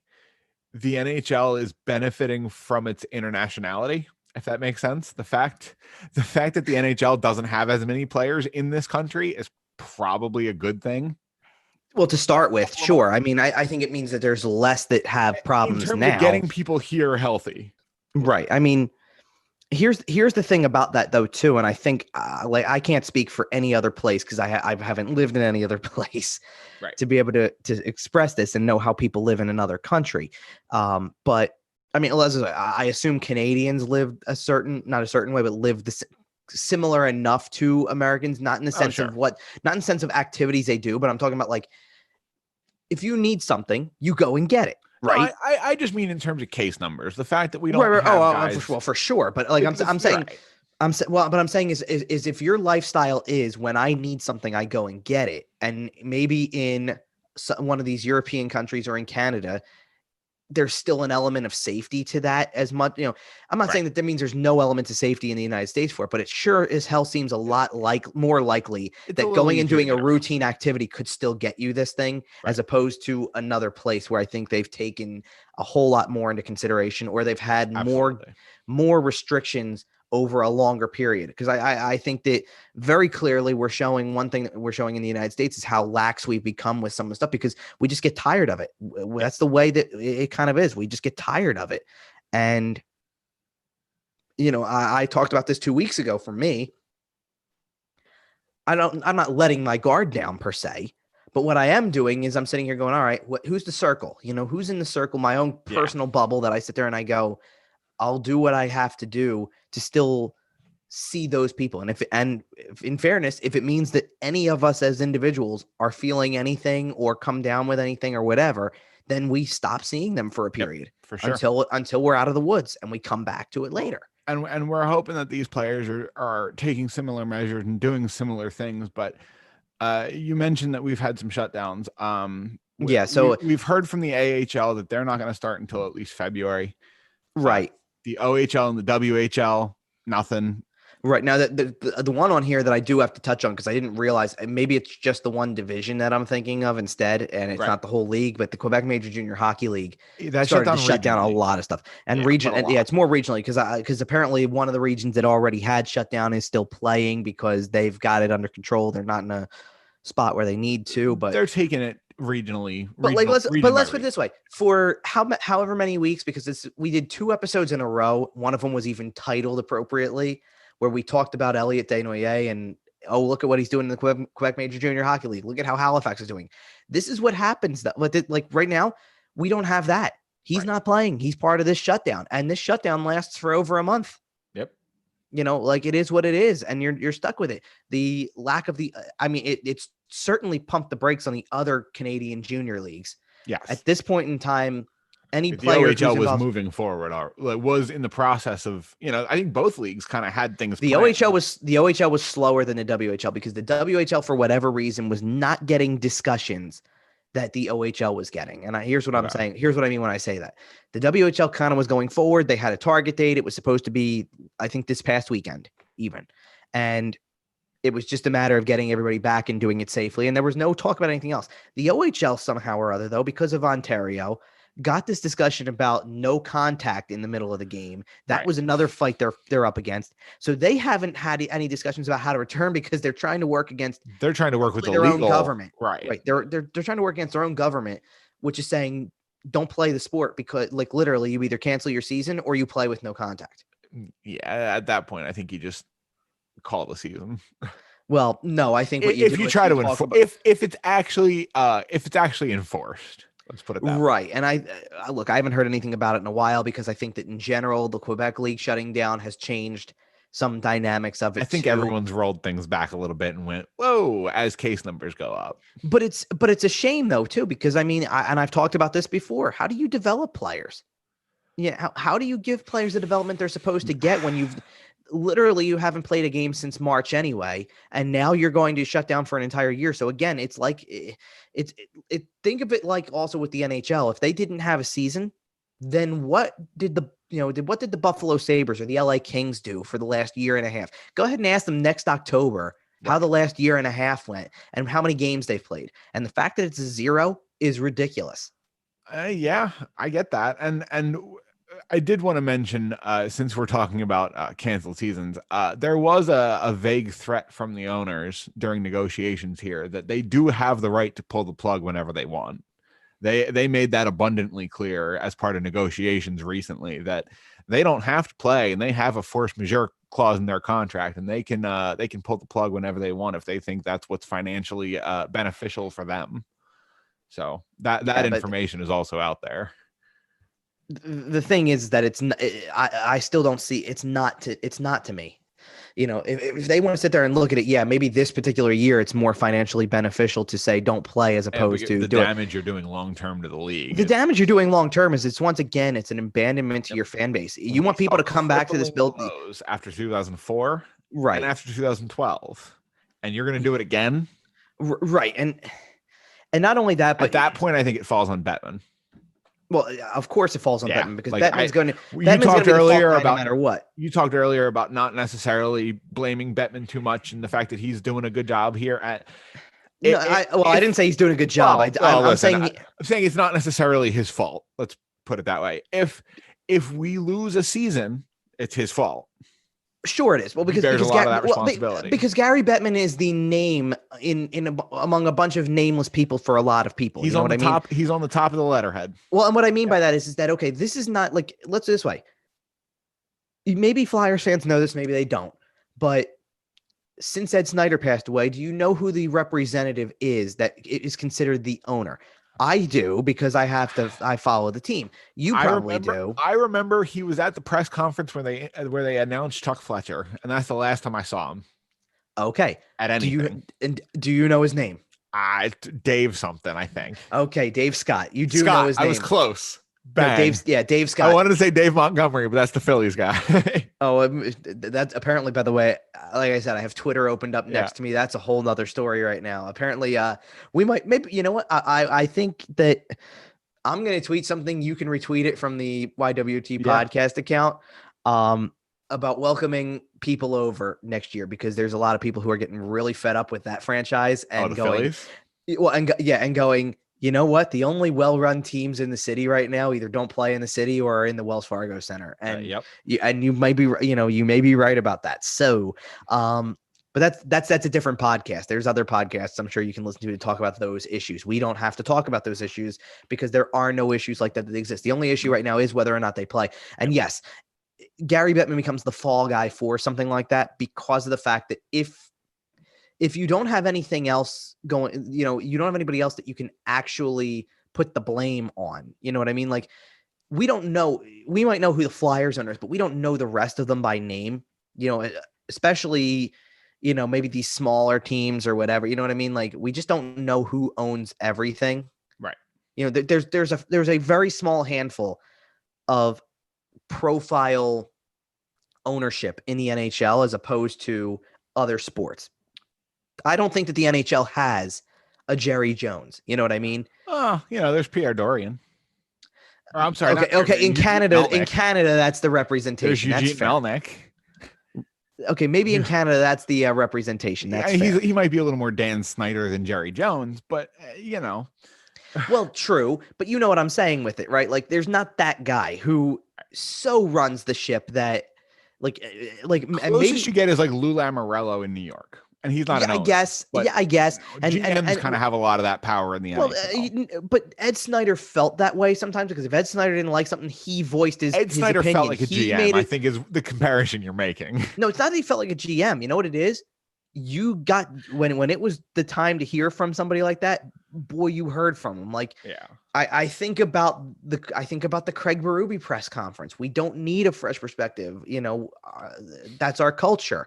the NHL is benefiting from its internationality, if that makes sense. The fact that the NHL doesn't have as many players in this country is probably a good thing. Well, to start with, sure. I mean, I think it means that there's less that have problems in terms now. of getting people here healthy. Right. I mean, here's the thing about that though too, and I think I can't speak for any other place because I haven't lived in any other place to be able to express this and know how people live in another country. But I mean, I assume Canadians live not a certain way, but live similar enough to Americans, not in the sense of not in the sense of activities they do, but I'm talking about like, if you need something, you go and get it. Right. No, I just mean in terms of case numbers, the fact that we don't have guys. For sure. But like, I'm saying, what I'm saying is if your lifestyle is when I need something, I go and get it. And maybe in one of these European countries or in Canada, there's still an element of safety to that as much, I'm not saying that means there's no element of safety in the United States for it, but it sure as hell seems a lot more likely that going and doing a routine activity could still get you this thing, as opposed to another place where I think they've taken a whole lot more into consideration, or they've had more restrictions over a longer period. Because I think that very clearly one thing that we're showing in the United States is how lax we've become with some of the stuff, because we just get tired of it. That's the way that it kind of is. We just get tired of it. And, I talked about this 2 weeks ago. For me, I'm not letting my guard down per se, but what I am doing is I'm sitting here going, all right, who's the circle? Who's in the circle, my own personal bubble that I sit there and I go, I'll do what I have to do to still see those people. And if in fairness, if it means that any of us as individuals are feeling anything or come down with anything or whatever, then we stop seeing them for a period, for sure, until we're out of the woods and we come back to it later. And we're hoping that these players are taking similar measures and doing similar things. But you mentioned that we've had some shutdowns. So we've heard from the AHL that they're not going to start until at least February. Right. The OHL and the WHL, nothing. Right. Now, the one on here that I do have to touch on, because I didn't realize, maybe it's just the one division that I'm thinking of instead, and it's not the whole league, but the Quebec Major Junior Hockey League started to shut down a lot of stuff. And it's more regionally, because apparently one of the regions that already had shut down is still playing because they've got it under control. They're not in a spot where they need to, but they're taking it regionally. But let's put it this way: for however many weeks, because we did 2 episodes in a row. One of them was even titled appropriately, where we talked about Elliot Desnoyers and, look at what he's doing in the Quebec Major Junior Hockey League. Look at how Halifax is doing. This is what happens. Like right now, we don't have that. He's not playing. He's part of this shutdown, and this shutdown lasts for over a month. Yep. Like it is what it is, and you're stuck with it. The lack of it's certainly pumped the brakes on the other Canadian junior leagues. Yes. At this point in time, any the player OHL was moving forward, or was in the process of, I think both leagues kind of had things. The OHL was slower than the WHL, because the WHL, for whatever reason, was not getting discussions that the OHL was getting. And here's what I'm saying. Here's what I mean when I say that. The WHL kind of was going forward. They had a target date. It was supposed to be, I think, this past weekend even. And it was just a matter of getting everybody back and doing it safely. And there was no talk about anything else. The OHL somehow or other, though, because of Ontario, got this discussion about no contact in the middle of the game. That was another fight they're up against. So they haven't had any discussions about how to return, because they're trying to work with their own government. Right. They're trying to work against their own government, which is saying, don't play the sport, because like literally you either cancel your season or you play with no contact. Yeah. At that point, I think you just call the season. Well, no, I think if you try to enforce, if it's actually enforced. Let's put it that way. Right. And I haven't heard anything about it in a while, because I think that in general, the Quebec League shutting down has changed some dynamics of it. I think everyone's rolled things back a little bit and went, whoa, as case numbers go up. But it's a shame, though, too, because I've talked about this before. How do you develop players? Yeah. How do you give players the development they're supposed to get when you haven't played a game since March anyway, and now you're going to shut down for an entire year? So again, it's like think of it like also with the NHL. If they didn't have a season, then what did the Buffalo Sabres or the LA Kings do for the last year and a half? Go ahead and ask them next October how the last year and a half went and how many games they've played. And the fact that it's 0 is ridiculous. Yeah, I get that. And I did want to mention, since we're talking about canceled seasons, there was a vague threat from the owners during negotiations here that they do have the right to pull the plug whenever they want. They made that abundantly clear as part of negotiations recently, that they don't have to play, and they have a force majeure clause in their contract, and they can pull the plug whenever they want if they think that's what's financially beneficial for them. So that information is also out there. The thing is that I still don't see it's not to me. if they want to sit there and look at it, yeah, maybe this particular year it's more financially beneficial to say don't play as opposed to the damage you're doing long term to the league. The damage you're doing long term is it's an abandonment to your fan base. You want people to come back to this building after 2004, right, and after 2012, and you're going to do it again, right? And not only that, but at that point, I think it falls on Bettman. Well, of course it falls on Bettman because Bettman's going to. You talked earlier about no matter what. You talked earlier about not necessarily blaming Bettman too much and the fact that he's doing a good job here. I didn't say he's doing a good job. I'm saying it's not necessarily his fault. Let's put it that way. If we lose a season, it's his fault. Sure, it is. Well, because there's a lot of that responsibility. Because Gary Bettman is the name among a bunch of nameless people for a lot of people. He's on the top. He's on the top of the letterhead. Well, and what I mean by that is that okay, this is not like, let's do it this way. Maybe Flyers fans know this, maybe they don't. But since Ed Snyder passed away, do you know who the representative is that is considered the owner? I do because I follow the team. You probably do. I remember he was at the press conference where they announced Chuck Fletcher, and that's the last time I saw him. Okay. At anything. Do you know his name? Dave something, I think. Okay, Dave Scott. You do know his name. I was close. No, Dave Scott. I wanted to say Dave Montgomery, but that's the Phillies guy. That's apparently, by the way, like I said, I have Twitter opened up next to me. That's a whole nother story right now. Apparently, we might, maybe, you know what? I think that I'm going to tweet something. You can retweet it from the YWT podcast account about welcoming people over next year, because there's a lot of people who are getting really fed up with that franchise and going, Phillies? Well, and going, you know what? The only well-run teams in the city right now either don't play in the city or are in the Wells Fargo Center. And you may be, you may be right about that. So, but that's a different podcast. There's other podcasts I'm sure you can listen to talk about those issues. We don't have to talk about those issues because there are no issues like that exist. The only issue right now is whether or not they play. And yes, Gary Bettman becomes the fall guy for something like that because of the fact that if you don't have anything else going, you don't have anybody else that you can actually put the blame on. You know what I mean? Like, we don't know, we might know who the Flyers owner is, but we don't know the rest of them by name, especially, maybe these smaller teams or whatever, you know what I mean? Like, we just don't know who owns everything. Right. There's a very small handful of profile ownership in the NHL as opposed to other sports. I don't think that the NHL has a Jerry Jones. You know what I mean? Oh, there's Pierre Dorian. Or, I'm sorry. Okay. In Canada, that's the representation. There's Eugene Melnick. Okay, maybe in Canada that's the representation. That's he might be a little more Dan Snyder than Jerry Jones, but Well, true, but you know what I'm saying with it, right? Like, there's not that guy who so runs the ship that, like closest you get is like Lou Lamoriello in New York. And he's not an owner, I guess. And GMs kind of have a lot of that power in the NHL. But Ed Snyder felt that way sometimes because if Ed Snyder didn't like something, he voiced his Snyder opinion. Felt like a GM, I think is the comparison you're making. No, it's not that he felt like a GM. You know what it is? You got when it was the time to hear from somebody like that, boy, you heard from him. Like, I think about the Craig Berube press conference. We don't need a fresh perspective. That's our culture.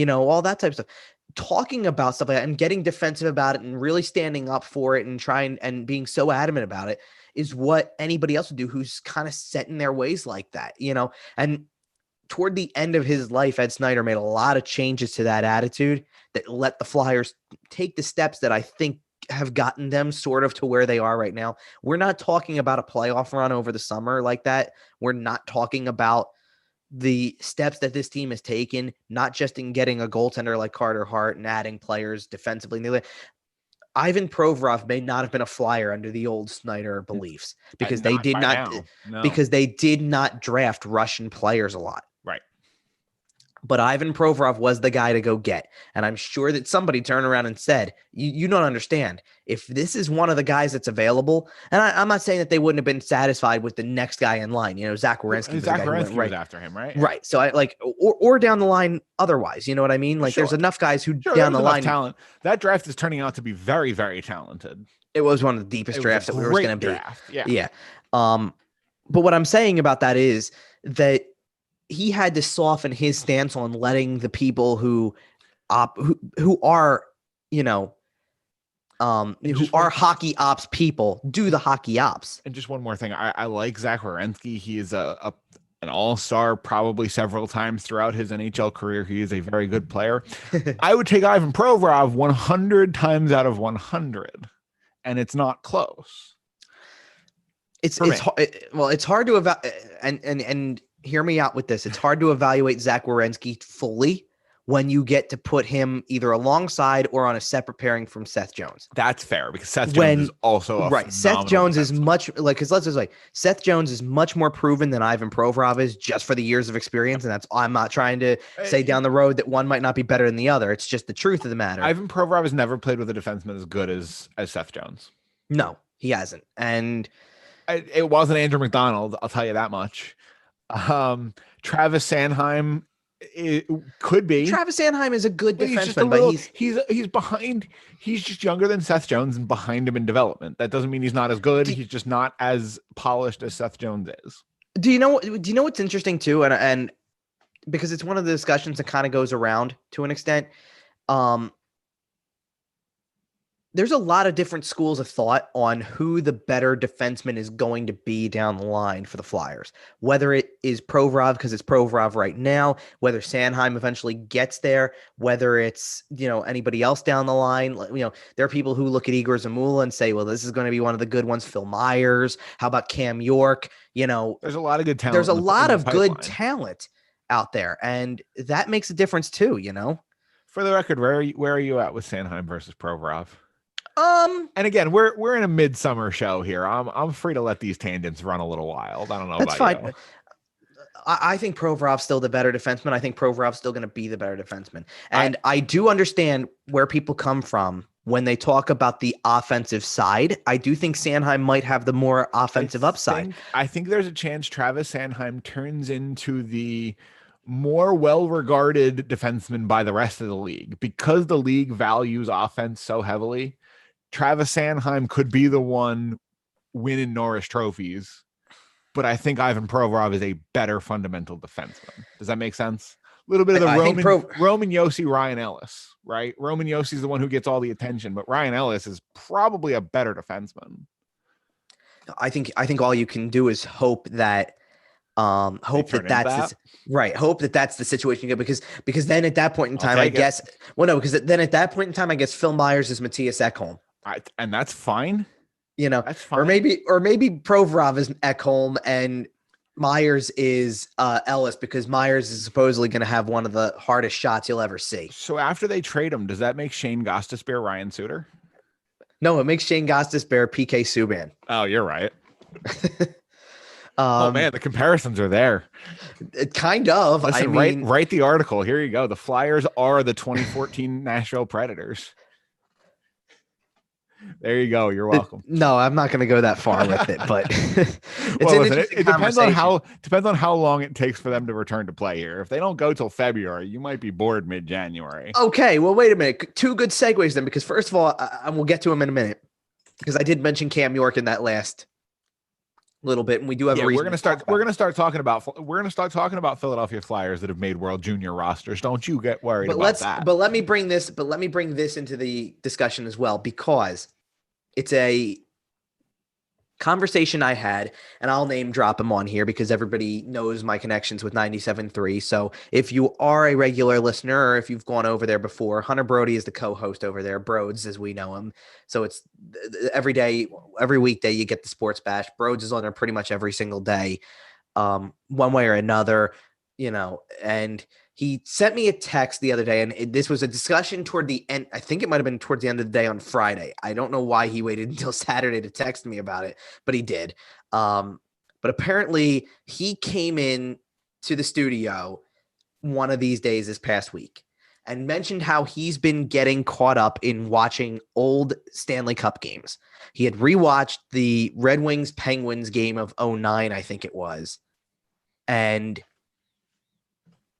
All that type of stuff. Talking about stuff like that and getting defensive about it and really standing up for it and trying and being so adamant about it is what anybody else would do who's kind of set in their ways like that, and toward the end of his life, Ed Snyder made a lot of changes to that attitude that let the Flyers take the steps that I think have gotten them sort of to where they are right now. We're not talking about a playoff run over the summer like that. We're not talking about the steps that this team has taken, not just in getting a goaltender like Carter Hart and adding players defensively. Ivan Provorov may not have been a Flyer under the old Snyder beliefs because they did not draft Russian players a lot. Right. But Ivan Provorov was the guy to go get. And I'm sure that somebody turned around and said, you don't understand. If this is one of the guys that's available, and I'm not saying that they wouldn't have been satisfied with the next guy in line. Zach Werenski was after him, right? Right. So I or down the line otherwise, you know what I mean? Like, there's enough guys who down the line. Talent. That draft is turning out to be very, very talented. It was one of the deepest drafts that we were going to be. Yeah. But what I'm saying about that is that he had to soften his stance on letting the people who are, you know, who are hockey ops people do the hockey ops. And just one more thing. I like Zach Werenski. He is an all-star probably several times throughout his NHL career. He is a very good player. I would take Ivan Provorov 100 times out of 100, and it's not close. It's hard to and hear me out with this. It's hard to evaluate Zach Werenski fully when you get to put him either alongside or on a separate pairing from Seth Jones. That's fair, because Seth Jones is also right. Seth Jones is much because let's just Seth Jones is much more proven than Ivan Provorov is, just for the years of experience. And I'm not trying to say down the road that one might not be better than the other. It's just the truth of the matter. Ivan Provorov has never played with a defenseman as good as Seth Jones. No, he hasn't. And it wasn't Andrew McDonald, I'll tell you that much. Travis Sanheim, it could be. Travis Sanheim is a good defenseman, but he's behind. He's just younger than Seth Jones and behind him in development. That doesn't mean he's not as good. He's just not as polished as Seth Jones is. Do you know what's interesting too? And because it's one of the discussions that kind of goes around to an extent. There's a lot of different schools of thought on who the better defenseman is going to be down the line for the Flyers. Whether it is Provorov because it's Provorov right now, whether Sanheim eventually gets there, whether it's, anybody else down the line. There are people who look at Igor Zamula and say, well, this is going to be one of the good ones. Phil Myers. How about Cam York? There's a lot of good talent. There's a lot of good talent out there, and that makes a difference too, For the record, where are you at with Sanheim versus Provorov? And again, we're in a midsummer show here. I'm free to let these tangents run a little wild. I don't know. That's about fine. I think Provorov's still the better defenseman. I think Provorov's still going to be the better defenseman. And I do understand where people come from when they talk about the offensive side. I do think Sanheim might have the more offensive upside. I think there's a chance Travis Sanheim turns into the more well-regarded defenseman by the rest of the league, because the league values offense so heavily. Travis Sanheim could be the one winning Norris trophies, but I think Ivan Provorov is a better fundamental defenseman. Does that make sense? A little bit of the Roman Josi, Ryan Ellis, right? Roman Josi is the one who gets all the attention, but Ryan Ellis is probably a better defenseman. I think all you can do is hope that hope that's the situation, because then at that point in time, then at that point in time, I guess Phil Myers is Matthias Ekholm. And that's fine. That's fine. Or maybe Provorov is Ekholm and Myers is Ellis, because Myers is supposedly going to have one of the hardest shots you'll ever see. So after they trade him, does that make Shane Gostisbehere Ryan Suter? No, it makes Shane Gostisbehere PK Subban. Oh, you're right. Oh man, the comparisons are there. Kind of. Listen, write the article. Here you go. The Flyers are the 2014 Nashville Predators. There you go. You're welcome. No, I'm not going to go that far with it, but it depends on how long it takes for them to return to play here. If they don't go till February, you might be bored mid-January. Okay, well, wait a minute. Two good segues then, because first of all, I will get to him in a minute, because I did mention Cam York in that last little bit, and we do have a reason. We're gonna start talking about Philadelphia Flyers that have made World Junior rosters. Don't you get worried about that. But let me bring this into the discussion as well, because it's a conversation I had, and I'll name drop him on here because everybody knows my connections with 97.3. So if you are a regular listener, or if you've gone over there before, Hunter Brody is the co-host over there, Broads as we know him. So it's every weekday you get the Sports Bash. Broads is on there pretty much every single day, one way or another, and he sent me a text the other day, and this was a discussion toward the end. I think it might've been towards the end of the day on Friday. I don't know why he waited until Saturday to text me about it, but he did. But apparently he came in to the studio one of these days this past week and mentioned how he's been getting caught up in watching old Stanley Cup games. He had rewatched the Red Wings Penguins game of 2009, I think it was. And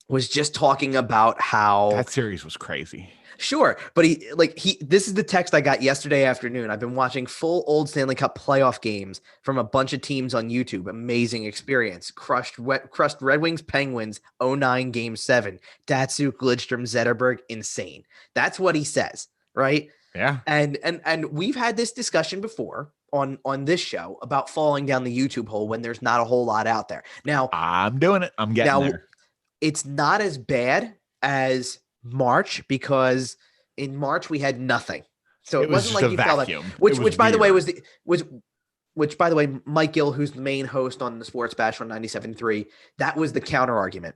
was just talking about how that series was crazy. Sure, but this is the text I got yesterday afternoon. I've been watching full old Stanley Cup playoff games from a bunch of teams on YouTube. Amazing experience. Crushed Red Wings, Penguins, 09 Game 7. Datsuk, Lidstrom, Zetterberg, insane. That's what he says, right? Yeah. And we've had this discussion before on this show about falling down the YouTube hole when there's not a whole lot out there. Now, I'm doing it. I'm getting there. It's not as bad as March, because in March we had nothing, so it wasn't like you felt like, which by the way, Mike Gill, who's the main host on the Sports Bash on 97.3, that was the counter argument.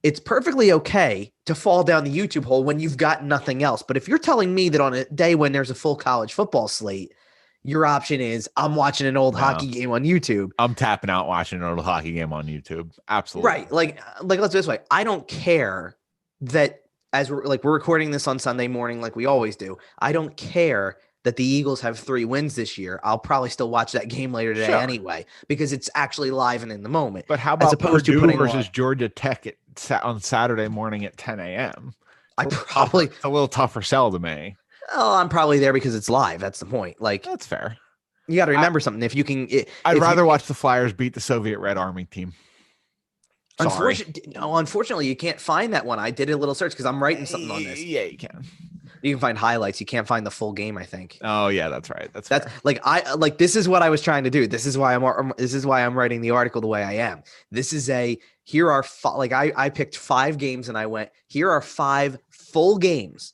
It's perfectly okay to fall down the YouTube hole when you've got nothing else, but if you're telling me that on a day when there's a full college football slate, your option is I'm watching an old hockey game on YouTube. I'm tapping out watching an old hockey game on YouTube. Absolutely. Right. Like let's do it this way. I don't care that as we're recording this on Sunday morning, like we always do. I don't care that the Eagles have 3 wins this year. I'll probably still watch that game later today anyway, because it's actually live and in the moment. But how about Purdue versus Georgia Tech on Saturday morning at 10 a.m.? It's a little tougher sell to me. Oh, I'm probably there because it's live. That's the point. Like, that's fair. You got to remember something. If you can, I'd rather watch the Flyers beat the Soviet Red Army team. Unfortunately, you can't find that one. I did a little search because I'm writing something on this. Yeah, you can. You can find highlights. You can't find the full game, I think. Oh yeah, that's right. That's like this is what I was trying to do. This is why I'm writing the article the way I am. Here are I picked 5 games and I went, here are 5 full games.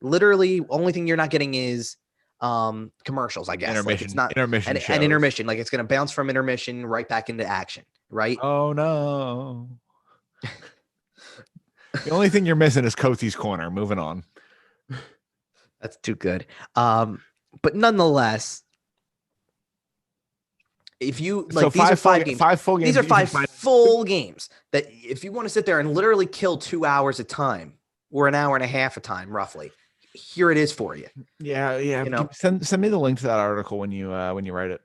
Literally, only thing you're not getting is commercials, I guess. Intermission. It's not intermission an intermission. Like, it's going to bounce from intermission right back into action, right? Oh no. The only thing you're missing is Coaty's Corner. Moving on. That's too good. But nonetheless, if you like, these are 5 games. 5 full games. These are 5 full games that if you want to sit there and literally kill 2 hours a time or an hour and a half a time, roughly, here it is for you. Yeah. You know, send me the link to that article when you write it.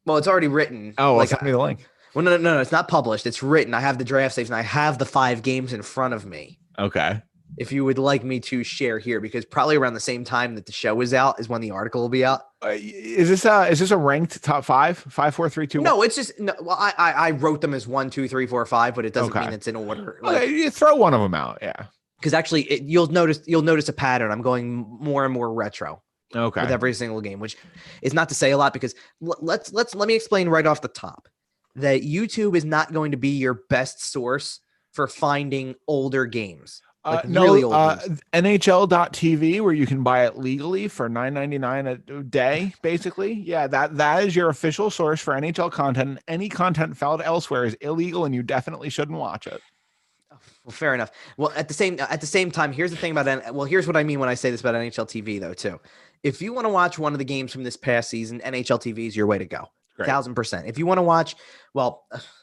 Well, it's already written. Oh, send me the link. Well, no, it's not published. It's written. I have the draft saves and I have the 5 games in front of me. Okay. If you would like me to share here, because probably around the same time that the show is out is when the article will be out. Is this a ranked top 5? 5, 4, 3, 2, 1? No, it's just Well, I wrote them as 1, 2, 3, 4, 5, but it doesn't mean it's in order. Like, you throw one of them out, yeah. Because actually, you'll notice a pattern. I'm going more and more retro. Okay. With every single game, which is not to say a lot, because let me explain right off the top that YouTube is not going to be your best source for finding older games. Really old games. NHL.tv, where you can buy it legally for $9.99 a day, basically. Yeah, that is your official source for NHL content. Any content found elsewhere is illegal, and you definitely shouldn't watch it. Well, fair enough. Well, at the same time, here's the thing about here's what I mean when I say this about NHL TV, though, too. If you want to watch one of the games from this past season, NHL TV is your way to go. 1,000%. If you want to watch,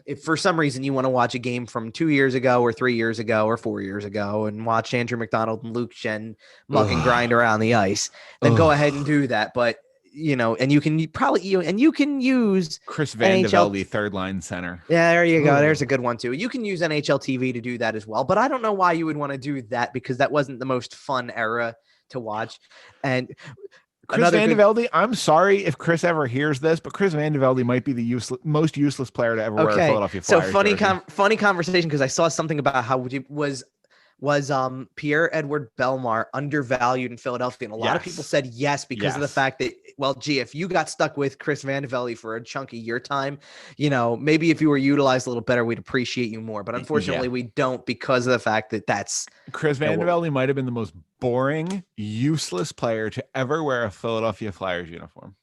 if for some reason you want to watch a game from 2 years ago or 3 years ago or 4 years ago and watch Andrew McDonald and Luke Shen muck and grind around the ice, then go ahead and do that. But, and you can use Chris Vandevelde, third line center. Yeah, there you go. There's a good one too. You can use NHL TV to do that as well. But I don't know why you would want to do that, because that wasn't the most fun era to watch. And Chris Vandevelde, I'm sorry if Chris ever hears this, but Chris Vandevelde might be the most useless player to ever wear a Philadelphia Flyers. So funny conversation, because I saw something about how was Pierre-Edouard Bellemare undervalued in Philadelphia, and a lot of people said yes because of the fact that, if you got stuck with Chris Vandevelde for a chunk of your time, maybe if you were utilized a little better, we'd appreciate you more. But unfortunately, we don't, because of the fact that that's Chris Vandevelde might have been the most boring, useless player to ever wear a Philadelphia Flyers uniform.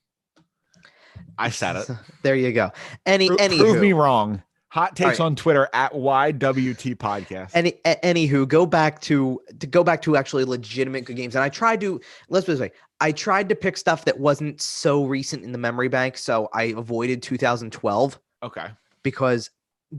I said it. There you go. Prove me wrong. Hot takes on Twitter at YWT podcast. Anywho, go back to actually legitimate good games. And I tried to, let's put it this way, I tried to pick stuff that wasn't so recent in the memory bank. So I avoided 2012. Okay. Because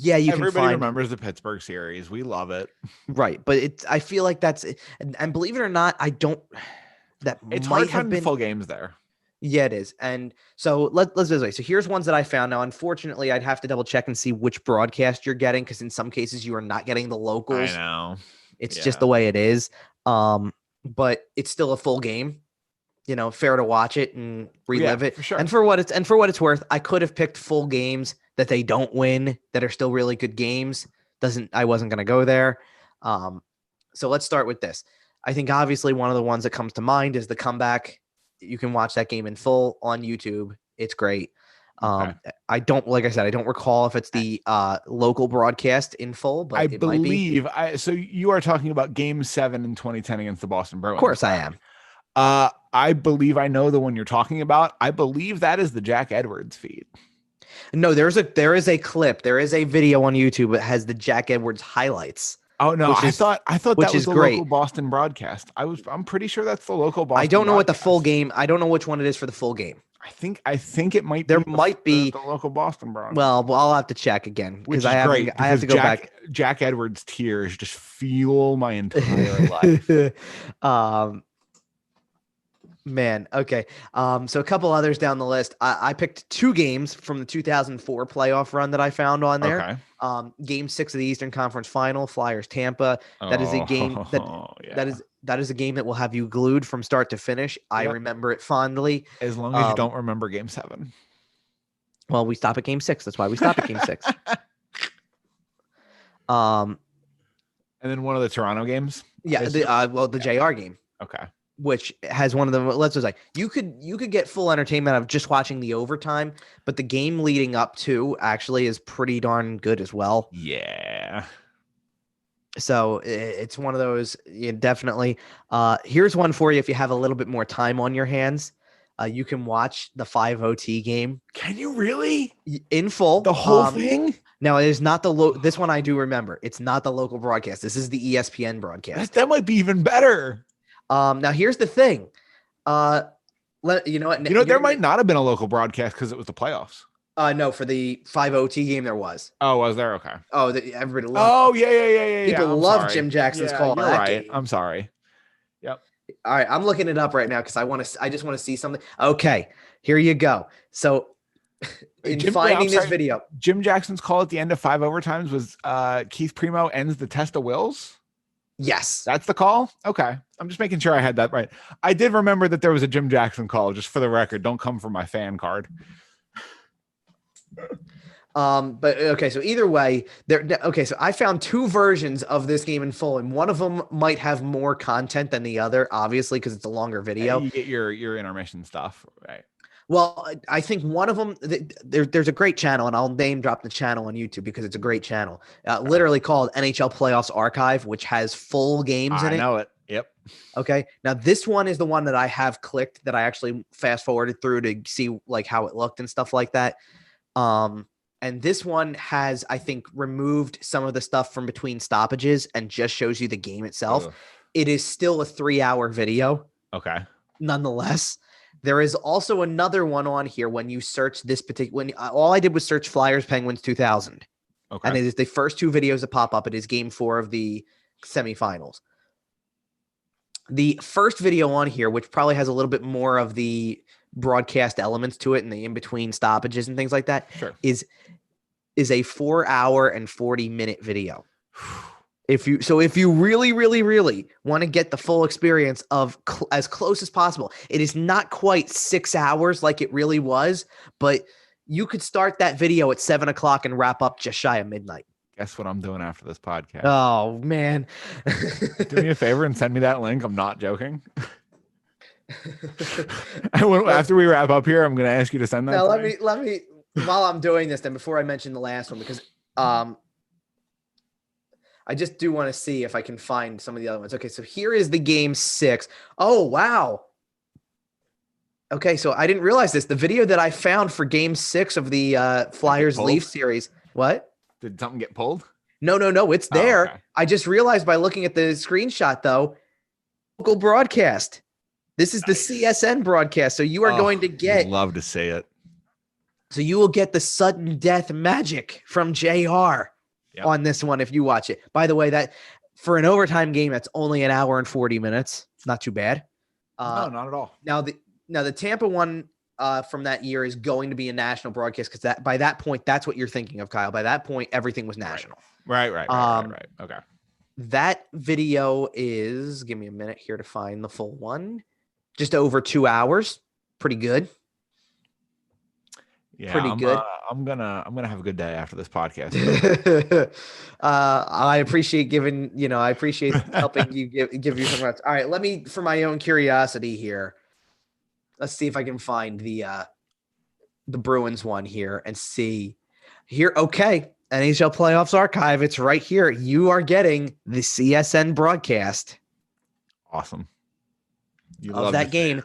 everybody remembers the Pittsburgh series. We love it. Right. But I feel like that's, and believe it or not, it's hard finding full games there. Yeah, it is. And so let's do this way. So here's ones that I found. Now, unfortunately, I'd have to double check and see which broadcast you're getting, because in some cases you are not getting the locals. I know. It's just the way it is. but it's still a full game. Fair to watch it and relive it. For sure. And for what it's worth, I could have picked full games that they don't win that are still really good games. I wasn't going to go there. So let's start with this. I think obviously one of the ones that comes to mind is the comeback. You can watch that game in full on YouTube. It's great. Okay. I don't recall if it's the local broadcast in full, but I believe. So you are talking about Game 7 in 2010 against the Boston Bruins. Of course I am. I believe I know the one you're talking about. I believe that is the Jack Edwards feed. No, there is a clip. There is a video on YouTube that has the Jack Edwards highlights. Oh no, I thought that was the great. Local Boston broadcast. I'm pretty sure that's the local Boston. I don't know broadcast. what the full game. I don't know which one it is for the full game. I think it might. There might be the local Boston broadcast. Well, I'll have to check again because I have to go back. Jack Edwards tears just fuel my entire life. Man, okay. So a couple others down the list. I picked 2 games from the 2004 playoff run that I found on there. Okay. Game 6 of the Eastern Conference Final, Flyers Tampa. That is a game that is a game that will have you glued from start to finish. I remember it fondly. As long as you don't remember Game 7. Well, we stop at Game 6. That's why we stop at Game 6. And then one of the Toronto games. Yeah, the JR game. Okay. Which has one of the, let's just say you could get full entertainment out of just watching the overtime, but the game leading up to actually is pretty darn good as well. Yeah. So it's one of those, definitely. Here's one for you. If you have a little bit more time on your hands, you can watch the YWT game. Can you really? In full. The whole thing? Now, it is not this one I do remember. It's not the local broadcast. This is the ESPN broadcast. That might be even better. Now here's the thing. You know what? There might not have been a local broadcast because it was the playoffs. No, for the 5-OT game there was. Oh, was there? Okay. Oh, everybody loved. Oh, yeah. People love Jim Jackson's call. You're right. Game. I'm sorry. Yep. All right, I'm looking it up right now because I just want to see something. Okay, here you go. So, finding this video, Jim Jackson's call at the end of 5 overtimes was Keith Primo ends the test of wills. Yes. That's the call? Okay. I'm just making sure I had that right. I did remember that there was a Jim Jackson call, just for the record. Don't come for my fan card. But okay, so either way, so I found 2 versions of this game in full, and one of them might have more content than the other, obviously, because it's a longer video. You get your intermission stuff, right? Well, I think one of them, there's a great channel, and I'll name drop the channel on YouTube because it's a great channel, literally called NHL Playoffs Archive, which has full games in it. I know it. Yep. Okay. Now, this one is the one that I have clicked that I actually fast forwarded through to see like how it looked and stuff like that. And this one has, I think, removed some of the stuff from between stoppages and just shows you the game itself. Ugh. It is still a 3-hour video. Okay. Nonetheless. There is also another one on here when you search this particular, all I did was search Flyers Penguins 2000. Okay. And it is the first 2 videos that pop up. It is game 4 of the semifinals. The first video on here, which probably has a little bit more of the broadcast elements to it and the in-between stoppages and things like that, sure, is a 4-hour and 40-minute video. If you really, really, really want to get the full experience of as close as possible, it is not quite 6 hours like it really was, but you could start that video at 7:00 and wrap up just shy of midnight. Guess what I'm doing after this podcast? Oh man. Do me a favor and send me that link. I'm not joking. After we wrap up here, I'm going to ask you to send that. Now, let me, while I'm doing this, then before I mention the last one, because, I just do want to see if I can find some of the other ones. Okay, so here is the game 6. Oh, wow. Okay, so I didn't realize this. The video that I found for game 6 of the Flyers Leafs series. What? Did something get pulled? No. It's there. Okay. I just realized by looking at the screenshot, though, local broadcast. This is nice. The CSN broadcast. So you are going to get. I'd love to see it. So you will get the sudden death magic from JR. Yep. On this one if you watch it. By the way, that for an overtime game, that's only 1 hour and 40 minutes. It's not too bad. No, not at all. Now the Tampa one from that year is going to be a national broadcast because by that point, that's what you're thinking of, Kyle. By that point, everything was national. Right. Okay. That video is, give me a minute here to find the full one. Just over 2 hours. Pretty good. Yeah, pretty good. I'm gonna have a good day after this podcast. I appreciate I appreciate helping you give you some thoughts. All right, let me, for my own curiosity here, let's see if I can find the Bruins one here and see here. Okay, NHL Playoffs Archive. It's right here. You are getting the CSN broadcast. Awesome. Of that game.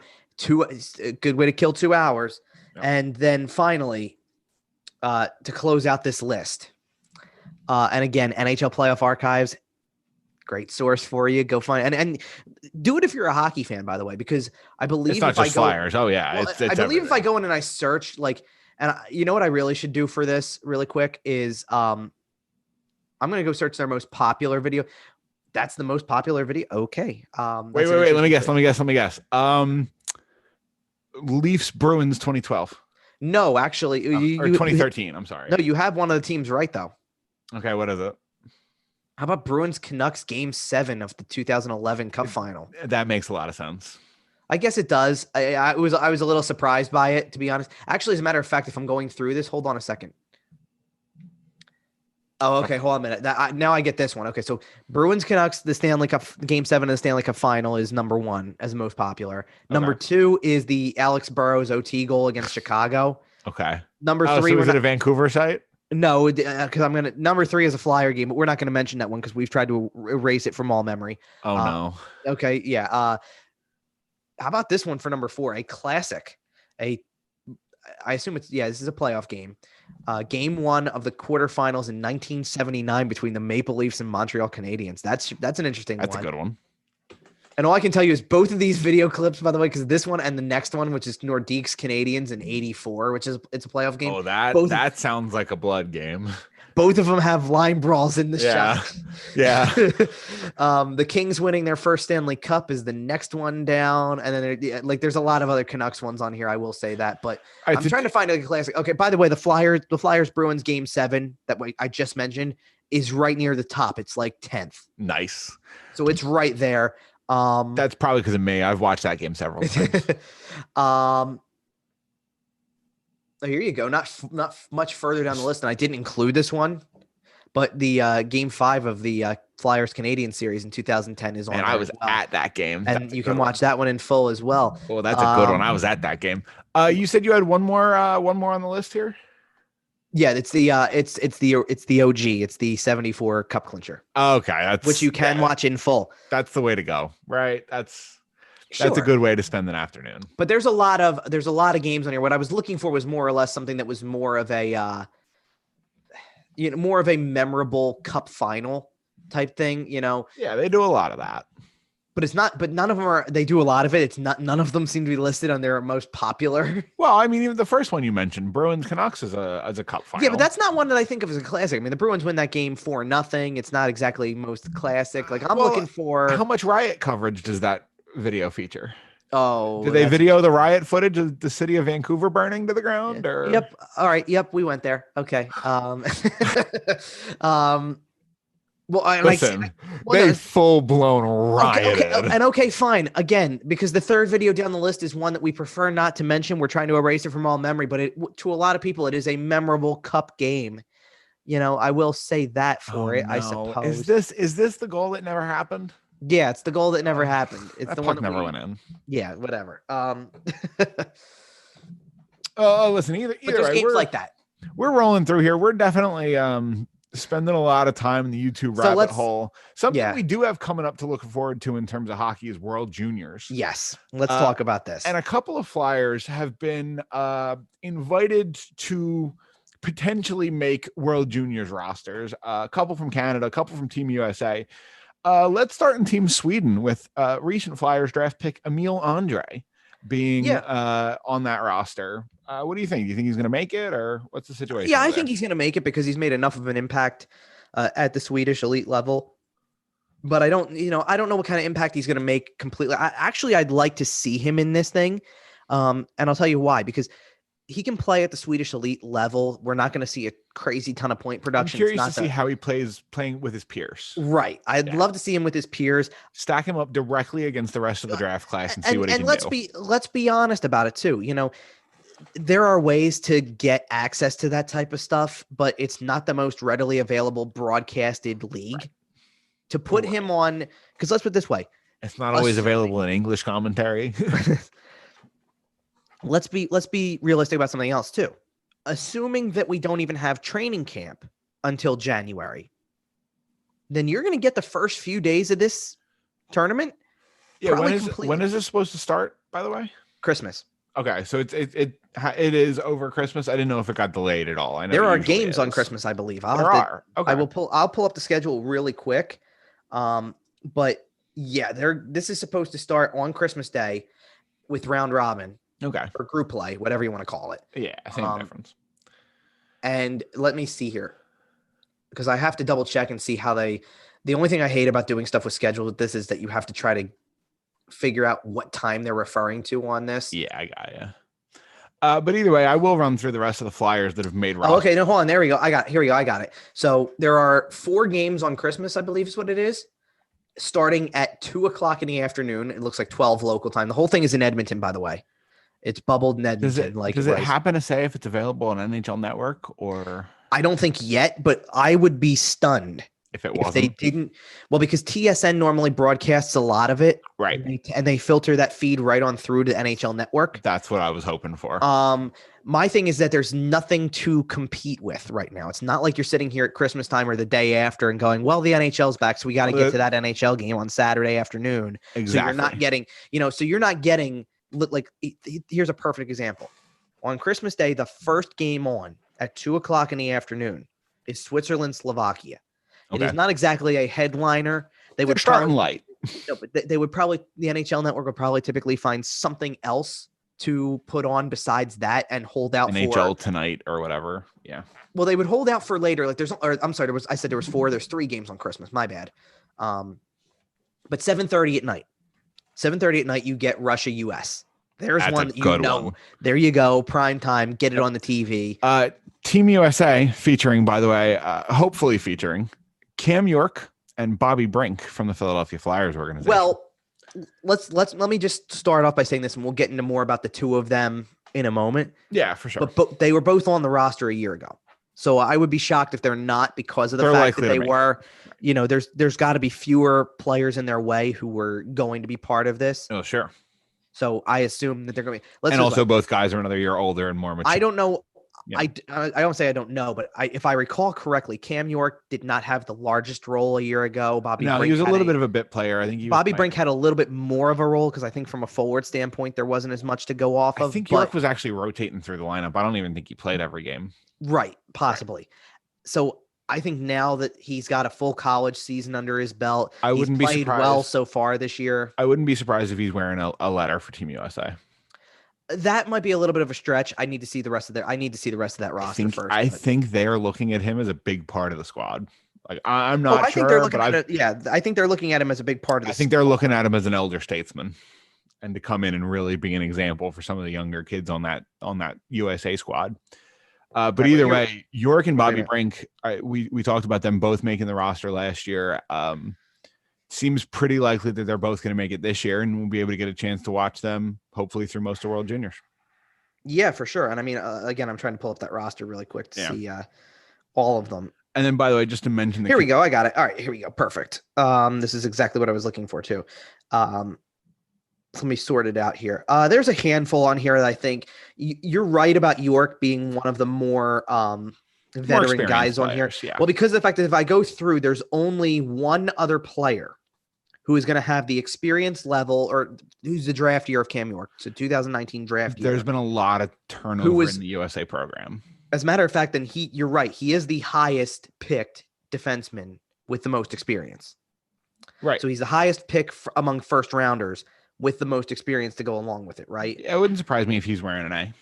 A good way to kill 2 hours. Yep. And then finally, to close out this list, and again, NHL Playoff Archives, great source for you. Go find and do it if you're a hockey fan, by the way, because I believe it's not just Flyers. Oh yeah, well, I believe everything. If I go in and I search you know what I really should do for this really quick is I'm gonna go search their most popular video. That's the most popular video. Okay. Wait. Let me guess. Leafs Bruins 2012. No, actually, or 2013. I'm sorry. No, you have one of the teams right though. Okay, what is it? How about Bruins Canucks Game 7 of the 2011 Cup Final? That makes a lot of sense. I guess it does. I was a little surprised by it, to be honest. Actually, as a matter of fact, if I'm going through this, hold on a second. Oh, okay. Hold on a minute. Now I get this one. Okay, so Bruins Canucks, the Stanley Cup Game 7 of the Stanley Cup Final is number 1 as the most popular. Number 2 is the Alex Burrows OT goal against Chicago. Okay. Number 3 was it a Vancouver site? No, because number 3 is a Flyer game, but we're not going to mention that one because we've tried to erase it from all memory. Oh no. Okay, yeah. How about this one for number 4? A classic. I assume this is a playoff game. Game 1 of the quarterfinals in 1979 between the Maple Leafs and Montreal Canadiens. That's an interesting one. That's a good one. And all I can tell you is both of these video clips, by the way, because this one and the next one, which is Nordiques Canadiens in 84, it's a playoff game. Oh, that sounds like a blood game. Both of them have line brawls in the shot. Yeah. The Kings winning their first Stanley Cup is the next one down. And then there's a lot of other Canucks ones on here. I will say that, but I'm trying to find a classic. Okay. By the way, the Flyers Bruins Game 7 that I just mentioned is right near the top. It's like 10th. Nice. So it's right there. That's probably because of me. I've watched that game several times. Oh, here you go. Not much further down the list, and I didn't include this one, but the Game 5 of the Flyers Canadian series in 2010 is on. And I was at that game, and you can watch that one in full as well. Well, that's a good one. I was at that game. You said you had one more on the list here. Yeah, it's the OG. It's the 74 Cup clincher. Okay, which you can watch in full. That's the way to go, right? That's a good way to spend an afternoon. But there's a lot of games on here. What I was looking for was more or less something that was more of a more of a memorable Cup final type thing. Yeah, they do a lot of that. But it's not. But none of them are. They do a lot of it. It's not. None of them seem to be listed on their most popular. Well, I mean, even the first one you mentioned, Bruins Canucks, as a Cup final. Yeah, but that's not one that I think of as a classic. I mean, the Bruins win that game 4-0. It's not exactly most classic. Like I'm looking for. How much riot coverage does that video feature? Oh, did they video the riot footage of the city of Vancouver burning to the ground? Or yep. All right. Yep. We went there. Okay. Well, listen, they full blown rioted. Okay, fine. Again, because the third video down the list is one that we prefer not to mention. We're trying to erase it from all memory, but to a lot of people, it is a memorable Cup game. I will say that for it. No. I suppose. Is this the goal that never happened? Yeah, it's the goal that never happened. It's that the one that never went in. Yeah, whatever. Listen, either way, games like that. We're rolling through here. We're definitely spending a lot of time in the YouTube rabbit hole. Something we do have coming up to look forward to in terms of hockey is World Juniors. Yes, let's talk about this. And a couple of Flyers have been invited to potentially make World Juniors rosters. A couple from Canada, a couple from Team USA. Let's start in Team Sweden with recent Flyers draft pick Emil Andre being on that roster. What do you think? Do you think he's going to make it, or what's the situation? Yeah, I think he's going to make it because he's made enough of an impact at the Swedish elite level. But I don't know what kind of impact he's going to make completely. I'd like to see him in this thing. And I'll tell you why, because he can play at the Swedish elite level. We're not going to see a crazy ton of point production. I'm curious to see how he plays playing with his peers. Right. I'd love to see him with his peers. Stack him up directly against the rest of the draft class and see what he can do. Let's be honest about it too. You know, there are ways to get access to that type of stuff, but it's not the most readily available broadcasted league. Right. To put him on, because let's put it this way. It's not always available in English commentary. Let's be realistic about something else too. Assuming that we don't even have training camp until January, then you're going to get the first few days of this tournament. Yeah. When is this supposed to start, by the way? Christmas. Okay. So it is over Christmas. I didn't know if it got delayed at all. I know there are games on Christmas, I believe. Okay. I'll pull up the schedule really quick. But yeah, this is supposed to start on Christmas Day with round robin. Okay. Or group play, whatever you want to call it. Yeah, same difference. And let me see here, because I have to double check and see how the only thing I hate about doing stuff with schedules with this is that you have to try to figure out what time they're referring to on this. Yeah, I got you. But either way, I will run through the rest of the flyers that have made roster. Oh, okay, no, hold on. There we go. Here we go. I got it. So there are 4 games on Christmas, I believe is what it is, starting at 2:00 in the afternoon. It looks like 12 local time. The whole thing is in Edmonton, by the way. It's bubbled in Edmonton. Does it happen to say if it's available on NHL Network or? I don't think yet, but I would be stunned if it wasn't. If they didn't. Well, because TSN normally broadcasts a lot of it, right? And they filter that feed right on through to NHL Network. That's what I was hoping for. My thing is that there's nothing to compete with right now. It's not like you're sitting here at Christmas time or the day after and going, well, the NHL's back, so we got to get to that NHL game on Saturday afternoon. Exactly. So you're not getting. Like, here's a perfect example. On Christmas Day, the first game on at 2:00 in the afternoon is Switzerland, Slovakia. Okay. It is not exactly a headliner. They would start light. No, but they would probably, the NHL Network would probably typically find something else to put on besides that and hold out NHL Tonight or whatever. Yeah. Well, they would hold out for later. Like I said there was 4. There's 3 games on Christmas. My bad. But 7:30 at night. 7:30 at night, you get Russia, US. There's one that you know. One. There you go. Prime time. Get it on the TV. Team USA featuring, by the way, hopefully featuring Cam York and Bobby Brink from the Philadelphia Flyers organization. Well, let me just start off by saying this, and we'll get into more about the 2 of them in a moment. Yeah, for sure. But they were both on the roster a year ago. So I would be shocked if they're not, because of the fact that they were. You know, there's got to be fewer players in their way who were going to be part of this. Oh, sure. So I assume that they're going to be. And also, both guys are another year older and more mature. I don't know. Yeah. I don't say I don't know, but if I recall correctly, Cam York did not have the largest role a year ago. Brink he was a little bit of a bit player. I think Bobby Brink had a little bit more of a role, because I think from a forward standpoint, there wasn't as much to go off of. I think York was actually rotating through the lineup. I don't even think he played every game. Right. Possibly. Right. So I think now that he's got a full college season under his belt, he's played well so far this year. I wouldn't be surprised if he's wearing a letter for Team USA. That might be a little bit of a stretch. I need to see the rest of that roster first. I think they're looking at him as a big part of the squad. Like, I'm not sure. I think they're looking at him as a big part of the squad. I think they're looking at him as an elder statesman, and to come in and really be an example for some of the younger kids on that USA squad. But either way, York and Bobby Brink, we talked about them both making the roster last year. Seems pretty likely that they're both going to make it this year, and we'll be able to get a chance to watch them hopefully through most of World Juniors. Yeah, for sure. And I mean, again, I'm trying to pull up that roster really quick to see all of them. And then, by the way, just to mention, here we go. I got it. All right, here we go. Perfect. This is exactly what I was looking for too. Let me sort it out here. There's a handful on here that I think you're right about York being one of the more veteran guys on here. Yeah. Well, because of the fact that if I go through, there's only one other player who is going to have the experience level, or who's the draft year of Cam York. So 2019 draft year. There's been a lot of turnover in the USA program. As a matter of fact, then you're right. He is the highest picked defenseman with the most experience. Right. So he's the highest pick among first rounders with the most experience to go along with it. Right. It wouldn't surprise me if he's wearing an A.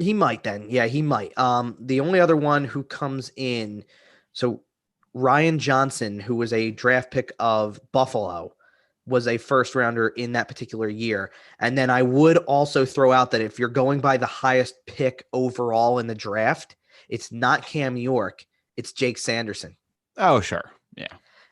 He might then. Yeah, he might. The only other one who comes in, so Ryan Johnson, who was a draft pick of Buffalo, was a first rounder in that particular year. And then I would also throw out that if you're going by the highest pick overall in the draft, it's not Cam York, it's Jake Sanderson. Oh, sure. Yeah.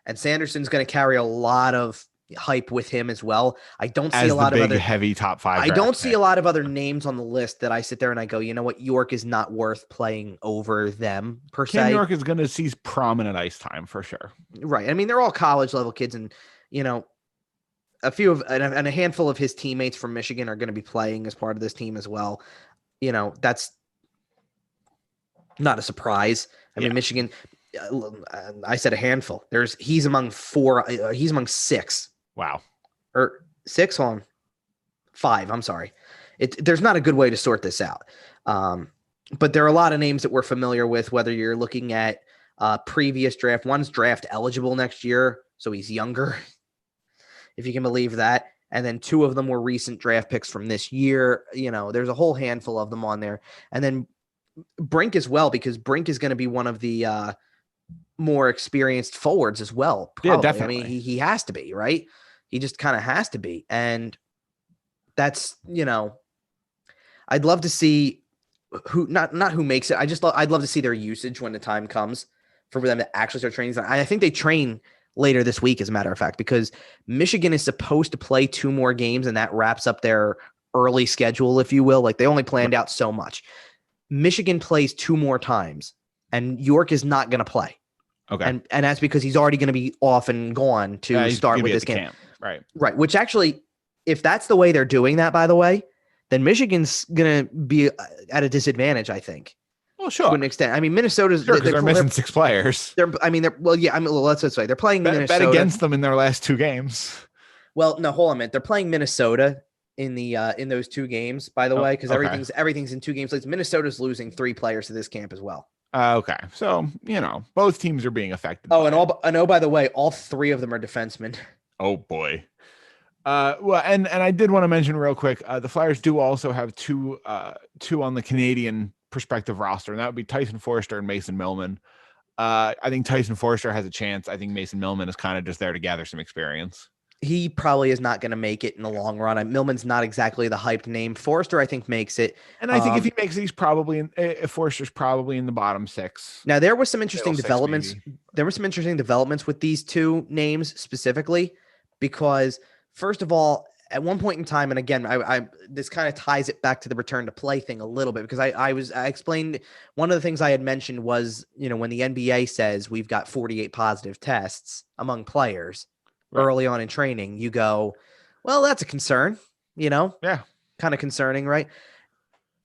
And Sanderson's going to carry a lot of hype with him as well. I don't see As a lot the of big, other heavy top 5. I don't see a lot of other names on the list that I sit there and I go, you know what, York is not worth playing over them per se. Cam York is going to see prominent ice time for sure. Right. I mean, they're all college level kids, and you know, a few of and a handful of his teammates from Michigan are going to be playing as part of this team as well. You know, that's not a surprise. I mean, Michigan. I said a handful. He's among 4. He's among 6. Wow. Or 6 on 5. I'm sorry. There's not a good way to sort this out. But there are a lot of names that we're familiar with, whether you're looking at previous draft. One's draft eligible next year, so he's younger, if you can believe that. And then 2 of them were recent draft picks from this year. You know, there's a whole handful of them on there. And then Brink as well, because Brink is going to be one of the more experienced forwards as well. Probably. Yeah, definitely. I mean, he has to be, right? He just kind of has to be. And that's, you know, I'd love to see who, not who makes it. I'd love to see their usage when the time comes for them to actually start training. I think they train later this week, as a matter of fact, because Michigan is supposed to play 2 more games, and that wraps up their early schedule, if you will. Like, they only planned out so much. Michigan plays 2 more times, and York is not going to play. Okay. And that's because he's already going to be off and gone to start with this camp. Right. Right. Which actually, if that's the way they're doing that, by the way, then Michigan's going to be at a disadvantage, I think. Well, sure. To an extent. I mean, Minnesota's because they're missing 6 players. Let's say they're playing Minnesota. Bet against them in their last 2 games. Well, no, hold on a minute. They're playing Minnesota in those 2 games, by the way, because everything's in 2 games. Like, Minnesota's losing 3 players to this camp as well. Okay. So, you know, both teams are being affected. By the way, all 3 of them are defensemen. Oh boy. Well, and I did want to mention real quick, the Flyers do also have 2 on the Canadian prospective roster, and that would be Tyson Forster and Mason Millman. I think Tyson Forster has a chance. I think Mason Millman is kind of just there to gather some experience. He probably is not going to make it in the long run. Millman's not exactly the hyped name. Forster, I think, makes it. And I think if he makes it, he's probably Forster's probably in the bottom 6. Now, there was some interesting developments. There were some interesting developments with these 2 names specifically, because first of all, at one point in time, and again, I this kind of ties it back to the return to play thing a little bit, because I explained one of the things I had mentioned was, you know, when the NBA says we've got 48 positive tests among players early on in training, you go, well, that's a concern, you know? Yeah. Kind of concerning, right?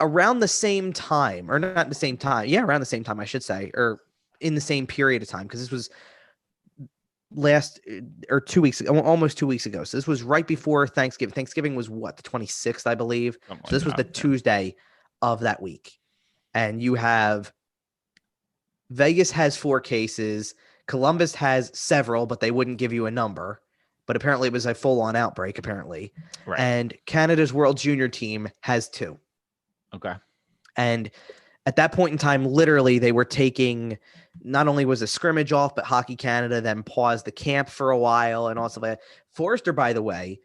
Around the same time, or not the same time. Yeah, around the same time, I should say, or in the same period of time, because this was almost 2 weeks ago. So this was right before Thanksgiving. Thanksgiving was what, the 26th, I believe. So this was the Tuesday of that week. And you have Vegas has 4 cases. Columbus has several, but they wouldn't give you a number. But apparently it was a full-on outbreak, apparently. Right. And Canada's World Junior team has 2. Okay. And at that point in time, literally, they were taking, not only was a scrimmage off, but Hockey Canada then paused the camp for a while and also that. Forster, by the way,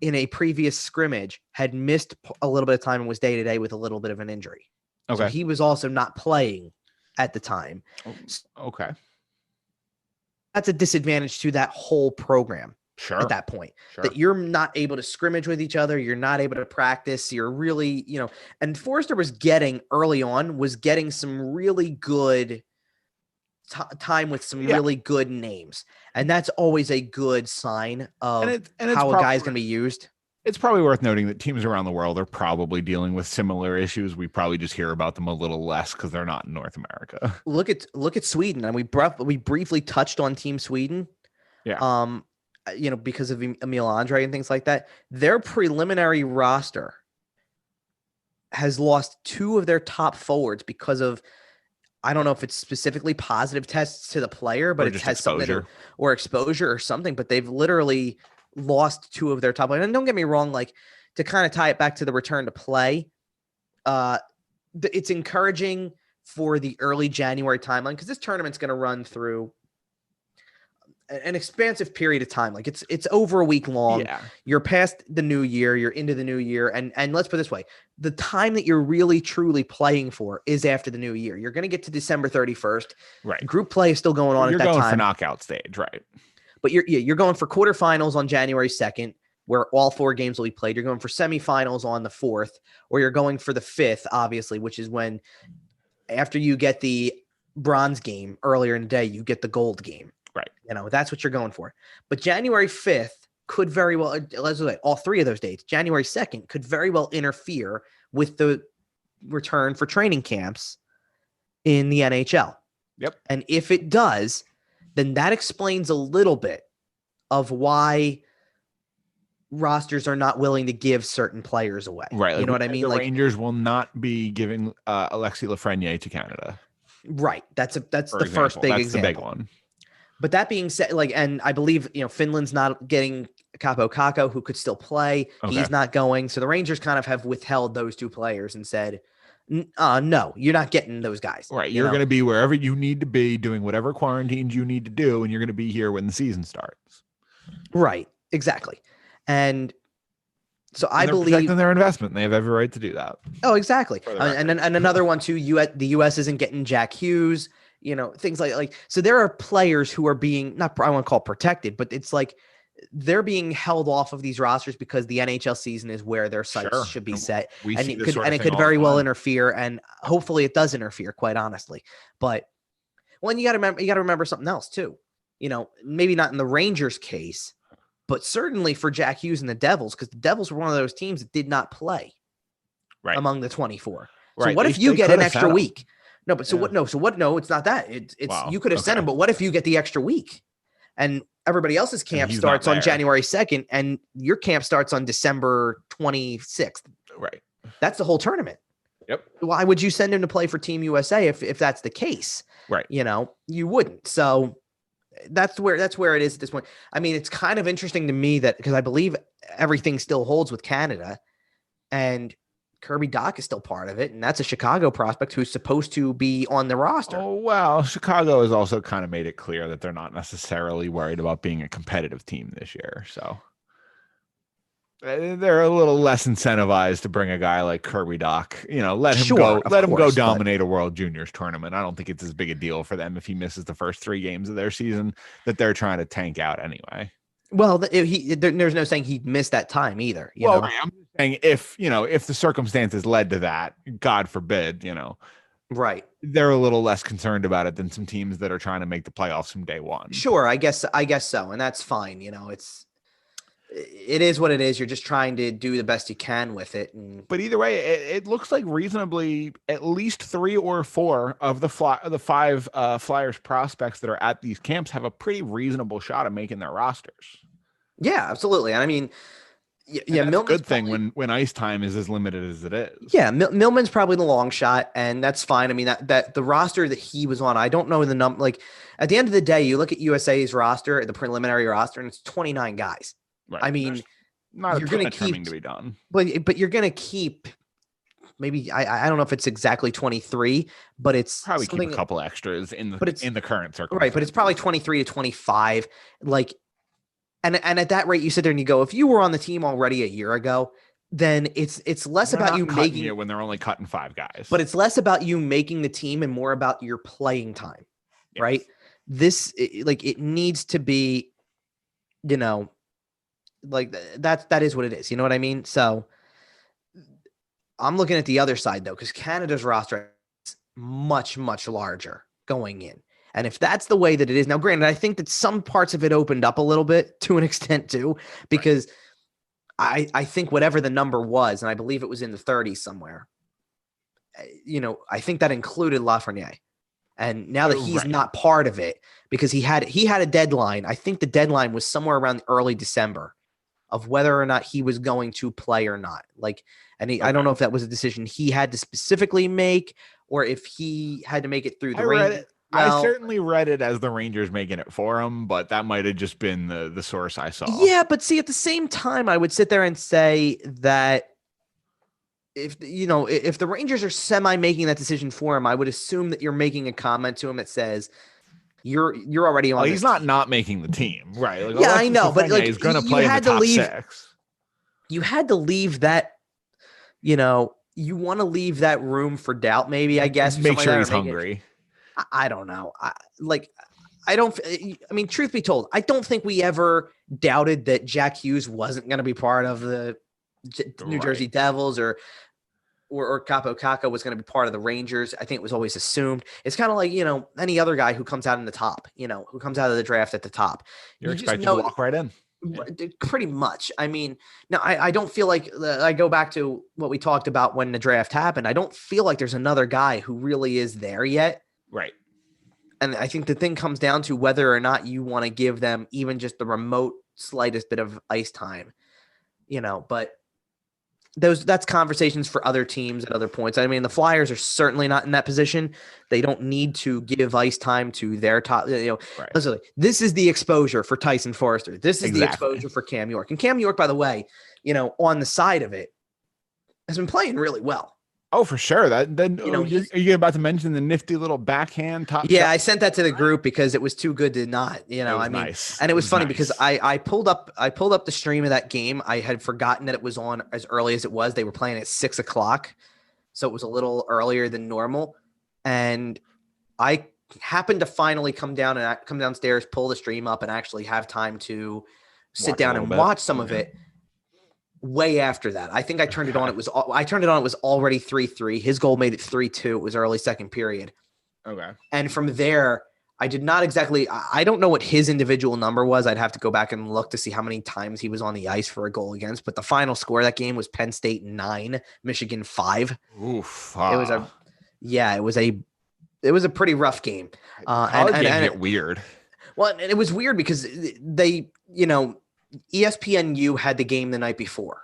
in a previous scrimmage, had missed a little bit of time and was day-to-day with a little bit of an injury. Okay. So he was also not playing at the time. Okay. That's a disadvantage to that whole program. Sure. At that point, sure. That you're not able to scrimmage with each other. You're not able to practice. You're really, you know, and Forster was getting some really good time with some really good names. And that's always a good sign of how a guy's going to be used. It's probably worth noting that teams around the world are probably dealing with similar issues. We probably just hear about them a little less because they're not in North America. Look at Sweden. And we briefly touched on Team Sweden. Yeah. You know, because of Emil Andre and things like that. Their preliminary roster has lost 2 of their top forwards because of, I don't know if it's specifically positive tests to the player, but it has something or exposure or something, but they've literally lost 2 of their top players. And don't get me wrong, like, to kind of tie it back to the return to play, it's encouraging for the early January timeline, because this tournament's going to run through an expansive period of time. Like it's over a week long. Yeah. You're past the new year. You're into the new year. And let's put it this way. The time that you're really, truly playing for is after the new year. You're going to get to December 31st. Right. Group play is still going on at that time. You're going for knockout stage, right? But you're going for quarterfinals on January 2nd, where all 4 games will be played. You're going for semifinals on the 4th, or you're going for the 5th, obviously, which is when after you get the bronze game earlier in the day, you get the gold game. Right. That's what you're going for. But January 5th could very well, let's say all 3 of those dates, January 2nd could very well interfere with the return for training camps in the NHL. Yep. And if it does, then that explains a little bit of why rosters are not willing to give certain players away. Right. You know what I mean? The Rangers will not be giving Alexis Lafreniere to Canada. Right. That's the first big example. That's the big one. But that being said, and I believe, Finland's not getting Capo Kakko, who could still play. Okay. He's not going. So the Rangers kind of have withheld those 2 players and said, no, you're not getting those guys. Right. You're going to be wherever you need to be, doing whatever quarantines you need to do, and you're going to be here when the season starts. Right. Exactly. And so I believe protecting their investment. They have every right to do that. Oh, exactly. And another one too, the US isn't getting Jack Hughes, things like, so there are players who are being I want to call protected, but it's like they're being held off of these rosters because the NHL season is where their sights should be set. And it could very well interfere, and hopefully it does interfere, quite honestly. But you got to remember something else too. Maybe not in the Rangers case, but certainly for Jack Hughes and the Devils, because the Devils were one of those teams that did not play among the 24. So what if you get an extra week? No, but no, it's not that. It's you could have sent him, but what if you get the extra week and everybody else's camp starts on January 2nd and your camp starts on December 26th? Right. That's the whole tournament. Yep. Why would you send him to play for Team USA if that's the case? Right. You wouldn't. So that's where it is at this point. I mean, it's kind of interesting to me that, because I believe everything still holds with Canada, and Kirby Dach is still part of it, and that's a Chicago prospect who's supposed to be on the roster. Oh, well, Chicago has also kind of made it clear that they're not necessarily worried about being a competitive team this year. So they're a little less incentivized to bring a guy like Kirby Dach. Let him go dominate a World Juniors tournament. I don't think it's as big a deal for them if he misses the first 3 games of their season that they're trying to tank out anyway. Well, there's no saying he'd miss that time either. Right, I'm just saying if the circumstances led to that, God forbid, right, they're a little less concerned about it than some teams that are trying to make the playoffs from day one. Sure, I guess so, and that's fine. It is what it is. You're just trying to do the best you can with it. But either way, it looks like reasonably at least 3 or 4 of the 5 Flyers prospects that are at these camps have a pretty reasonable shot of making their rosters. Yeah, absolutely. And I mean, that's a good thing when ice time is as limited as it is. Yeah, Millman's probably the long shot, and that's fine. I mean, that the roster that he was on, I don't know the number. Like, at the end of the day, you look at USA's roster, the preliminary roster, and it's 29 guys. Right. I mean, you're going to keep to be done, but you're going to keep maybe I don't know if it's exactly 23, but it's probably keep a couple extras in the current circle. Right, but it's probably 23 to 25. Like, and at that rate, you sit there and you go, if you were on the team already a year ago, then it's less about you making it when they're only cutting 5 guys. But it's less about you making the team and more about your playing time, right? It needs to be, like that is what it is. You know what I mean? So I'm looking at the other side though, because Canada's roster is much, much larger going in. And if that's the way that it is now, granted, I think that some parts of it opened up a little bit to an extent too, because I think whatever the number was, and I believe it was in the 30s somewhere, I think that included Lafreniere. And now that he's not part of it, because he had a deadline, I think the deadline was somewhere around early December of whether or not he was going to play or not. I don't know if that was a decision he had to specifically make, or if he had to make it through the Rangers. I certainly read it as the Rangers making it for him, but that might have just been the source I saw. Yeah, but see, at the same time, I would sit there and say that if the Rangers are semi making that decision for him, I would assume that you're making a comment to him that says, you're already on. He's not making the team, right? Like, yeah, I know, but like he's going to play in the top 6. You had to leave that, you want to leave that room for doubt, maybe, I guess. Make sure he's hungry. I don't know. Truth be told, I don't think we ever doubted that Jack Hughes wasn't going to be part of the New Jersey Devils or Capo Caco was going to be part of the Rangers. I think it was always assumed. It's kind of like, any other guy who comes out in the top, who comes out of the draft at the top. You're expected to walk right in. Pretty much. I mean, now I don't feel like I go back to what we talked about when the draft happened. I don't feel like there's another guy who really is there yet. Right. And I think the thing comes down to whether or not you want to give them even just the remote slightest bit of ice time, but that's conversations for other teams at other points. I mean, the Flyers are certainly not in that position. They don't need to give ice time to their top, Literally, this is the exposure for Tyson Forrester. This is the exposure for Cam York. And Cam York, by the way, on the side of it, has been playing really well. Oh, for sure. Are you about to mention the nifty little backhand top? Yeah, shot? I sent that to the group because it was too good to not. Nice. And it was funny because I pulled up the stream of that game. I had forgotten that it was on as early as it was. They were playing at 6:00, so it was a little earlier than normal. And I happened to finally come downstairs, pull the stream up, and actually have time to sit down and watch some of it. Way after that, I think I turned it on. It was already 3-3. His goal made it 3-2. It was early second period. Okay. And from there, I did not exactly. I don't know what his individual number was. I'd have to go back and look to see how many times he was on the ice for a goal against. But the final score of that game was Penn State 9, Michigan 5. Oof. It was a pretty rough game. And get weird. Well, and it was weird because they, ESPNU had the game the night before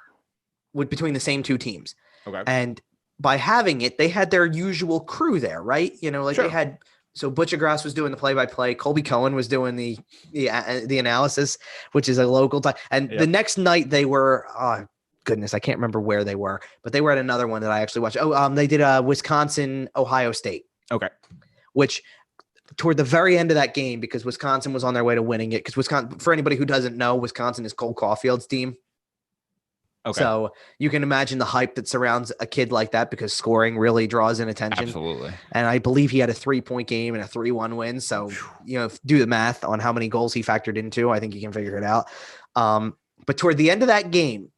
between the same two teams. Okay. And by having it, they had their usual crew there, right? Sure. They had, so Butcher Grass was doing the play-by-play. Colby Cohen was doing the analysis, which is a local time. And the next night they were, goodness, I can't remember where they were, but they were at another one that I actually watched. They did Wisconsin, Ohio State. Okay. Which toward the very end of that game, because Wisconsin was on their way to winning it, because Wisconsin, for anybody who doesn't know, Wisconsin is Cole Caulfield's team. Okay. So you can imagine the hype that surrounds a kid like that because scoring really draws in attention. Absolutely. And I believe he had a 3-point game and a 3-1 win. So, do the math on how many goals he factored into. I think you can figure it out. But toward the end of that game,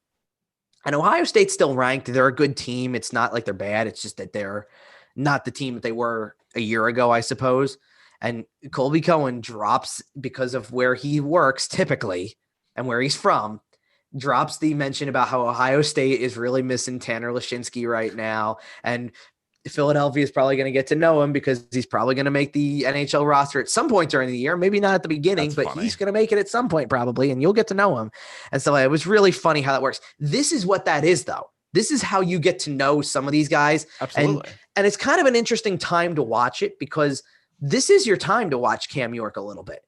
and Ohio State's still ranked. They're a good team. It's not like they're bad. It's just that they're not the team that they were a year ago, I suppose. And Colby Cohen drops, because of where he works typically and where he's from, drops the mention about how Ohio State is really missing Tanner Lashinsky right now. And Philadelphia is probably going to get to know him because he's probably going to make the NHL roster at some point during the year. Maybe not at the beginning, but he's going to make it at some point probably, and you'll get to know him. And so it was really funny how that works. This is what that is, though. This is how you get to know some of these guys. Absolutely. And it's kind of an interesting time to watch it because this is your time to watch Cam York a little bit.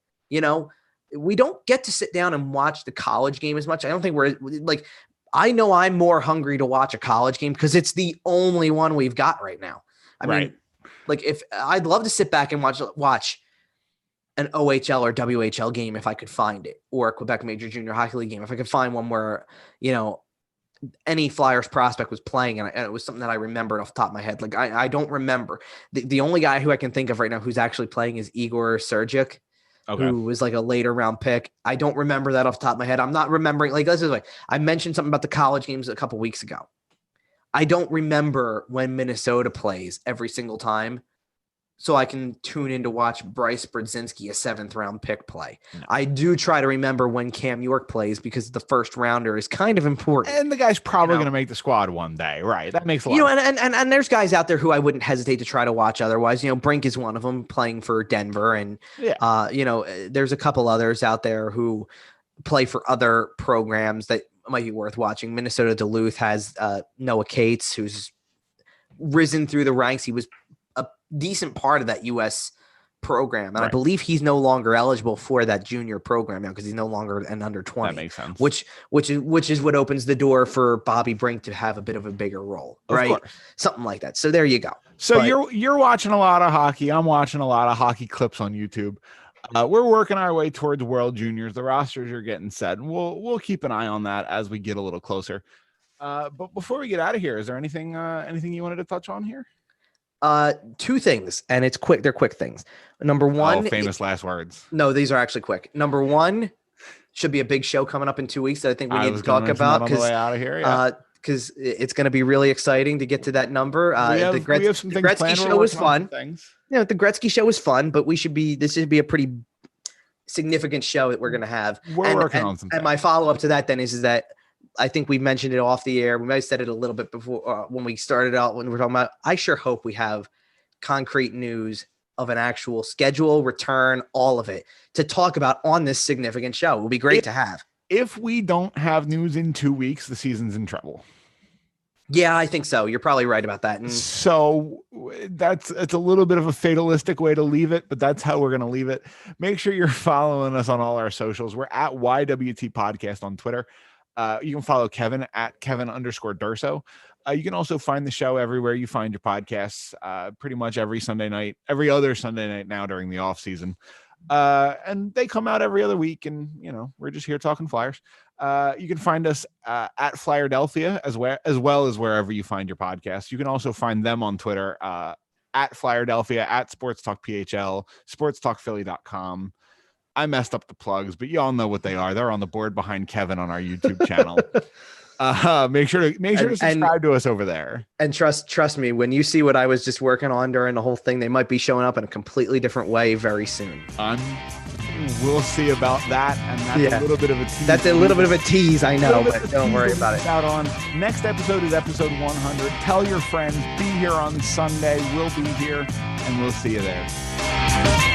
We don't get to sit down and watch the college game as much. I don't think we're like, I know I'm more hungry to watch a college game because it's the only one we've got right now. I mean, like if I'd love to sit back and watch an OHL or WHL game if I could find it, or a Quebec Major Junior Hockey League game if I could find one where any Flyers prospect was playing, and it was something that I remembered off the top of my head. Like I don't remember. The only guy who I can think of right now who's actually playing is Igor Sergic, who was like a later round pick. I don't remember that off the top of my head. I'm not remembering. Like this is like I mentioned something about the college games a couple weeks ago. I don't remember when Minnesota plays every single time, so I can tune in to watch Bryce Brodzinski, a 7th round pick, play. No. I do try to remember when Cam York plays because the first rounder is kind of important. And the guy's probably going to make the squad one day, right? That makes a lot of sense. And there's guys out there who I wouldn't hesitate to try to watch otherwise. Brink is one of them playing for Denver. And, there's a couple others out there who play for other programs that might be worth watching. Minnesota Duluth has Noah Cates, who's risen through the ranks. He was a decent part of that U.S. program. And I believe he's no longer eligible for that junior program now because he's no longer an under 20. That makes sense. Which is what opens the door for Bobby Brink to have a bit of a bigger role, right? Of course. Something like that. So there you go. So you're watching a lot of hockey. I'm watching a lot of hockey clips on YouTube. We're working our way towards World Juniors. The rosters are getting set, and we'll keep an eye on that as we get a little closer. But before we get out of here, is there anything you wanted to touch on here? Two things, and it's quick. They're quick things. Number one, famous last words. No, these are actually quick. Number one, should be a big show coming up in 2 weeks that I think we need to talk about because on the way out of here. Yeah. Because it's going to be really exciting to get to that number. We have some the Gretzky show was fun. The Gretzky show was fun, but this should be a pretty significant show that we're going to have. We're working on some things. And my follow-up to that then is that I think we mentioned it off the air. We might have said it a little bit before when we started out, when we were talking about, I sure hope we have concrete news of an actual schedule, return, all of it to talk about on this significant show. It would be great to have. If we don't have news in 2 weeks, the season's in trouble. Yeah, I think so. You're probably right about that. And so it's a little bit of a fatalistic way to leave it, but that's how we're going to leave it. Make sure you're following us on all our socials. We're at YWT Podcast on Twitter. You can follow Kevin at Kevin_Durso. You can also find the show everywhere you find your podcasts, pretty much every other Sunday night now during the off season. And they come out every other week, and we're just here talking Flyers. You can find us at Flyerdelphia as well as wherever you find your podcasts. You can also find them on Twitter at Flyerdelphia, at Sports Talk PHL, sportstalkphilly.com. I messed up the plugs, but y'all know what they are. They're on the board behind Kevin on our YouTube channel. Make sure to subscribe to us over there. And trust me, when you see what I was just working on during the whole thing, they might be showing up in a completely different way very soon. We'll see about that, and that's a little bit of a tease. That's a little bit of a tease, I know, but don't worry about it. Out on next episode is episode 100. Tell your friends. Be here on Sunday. We'll be here, and we'll see you there.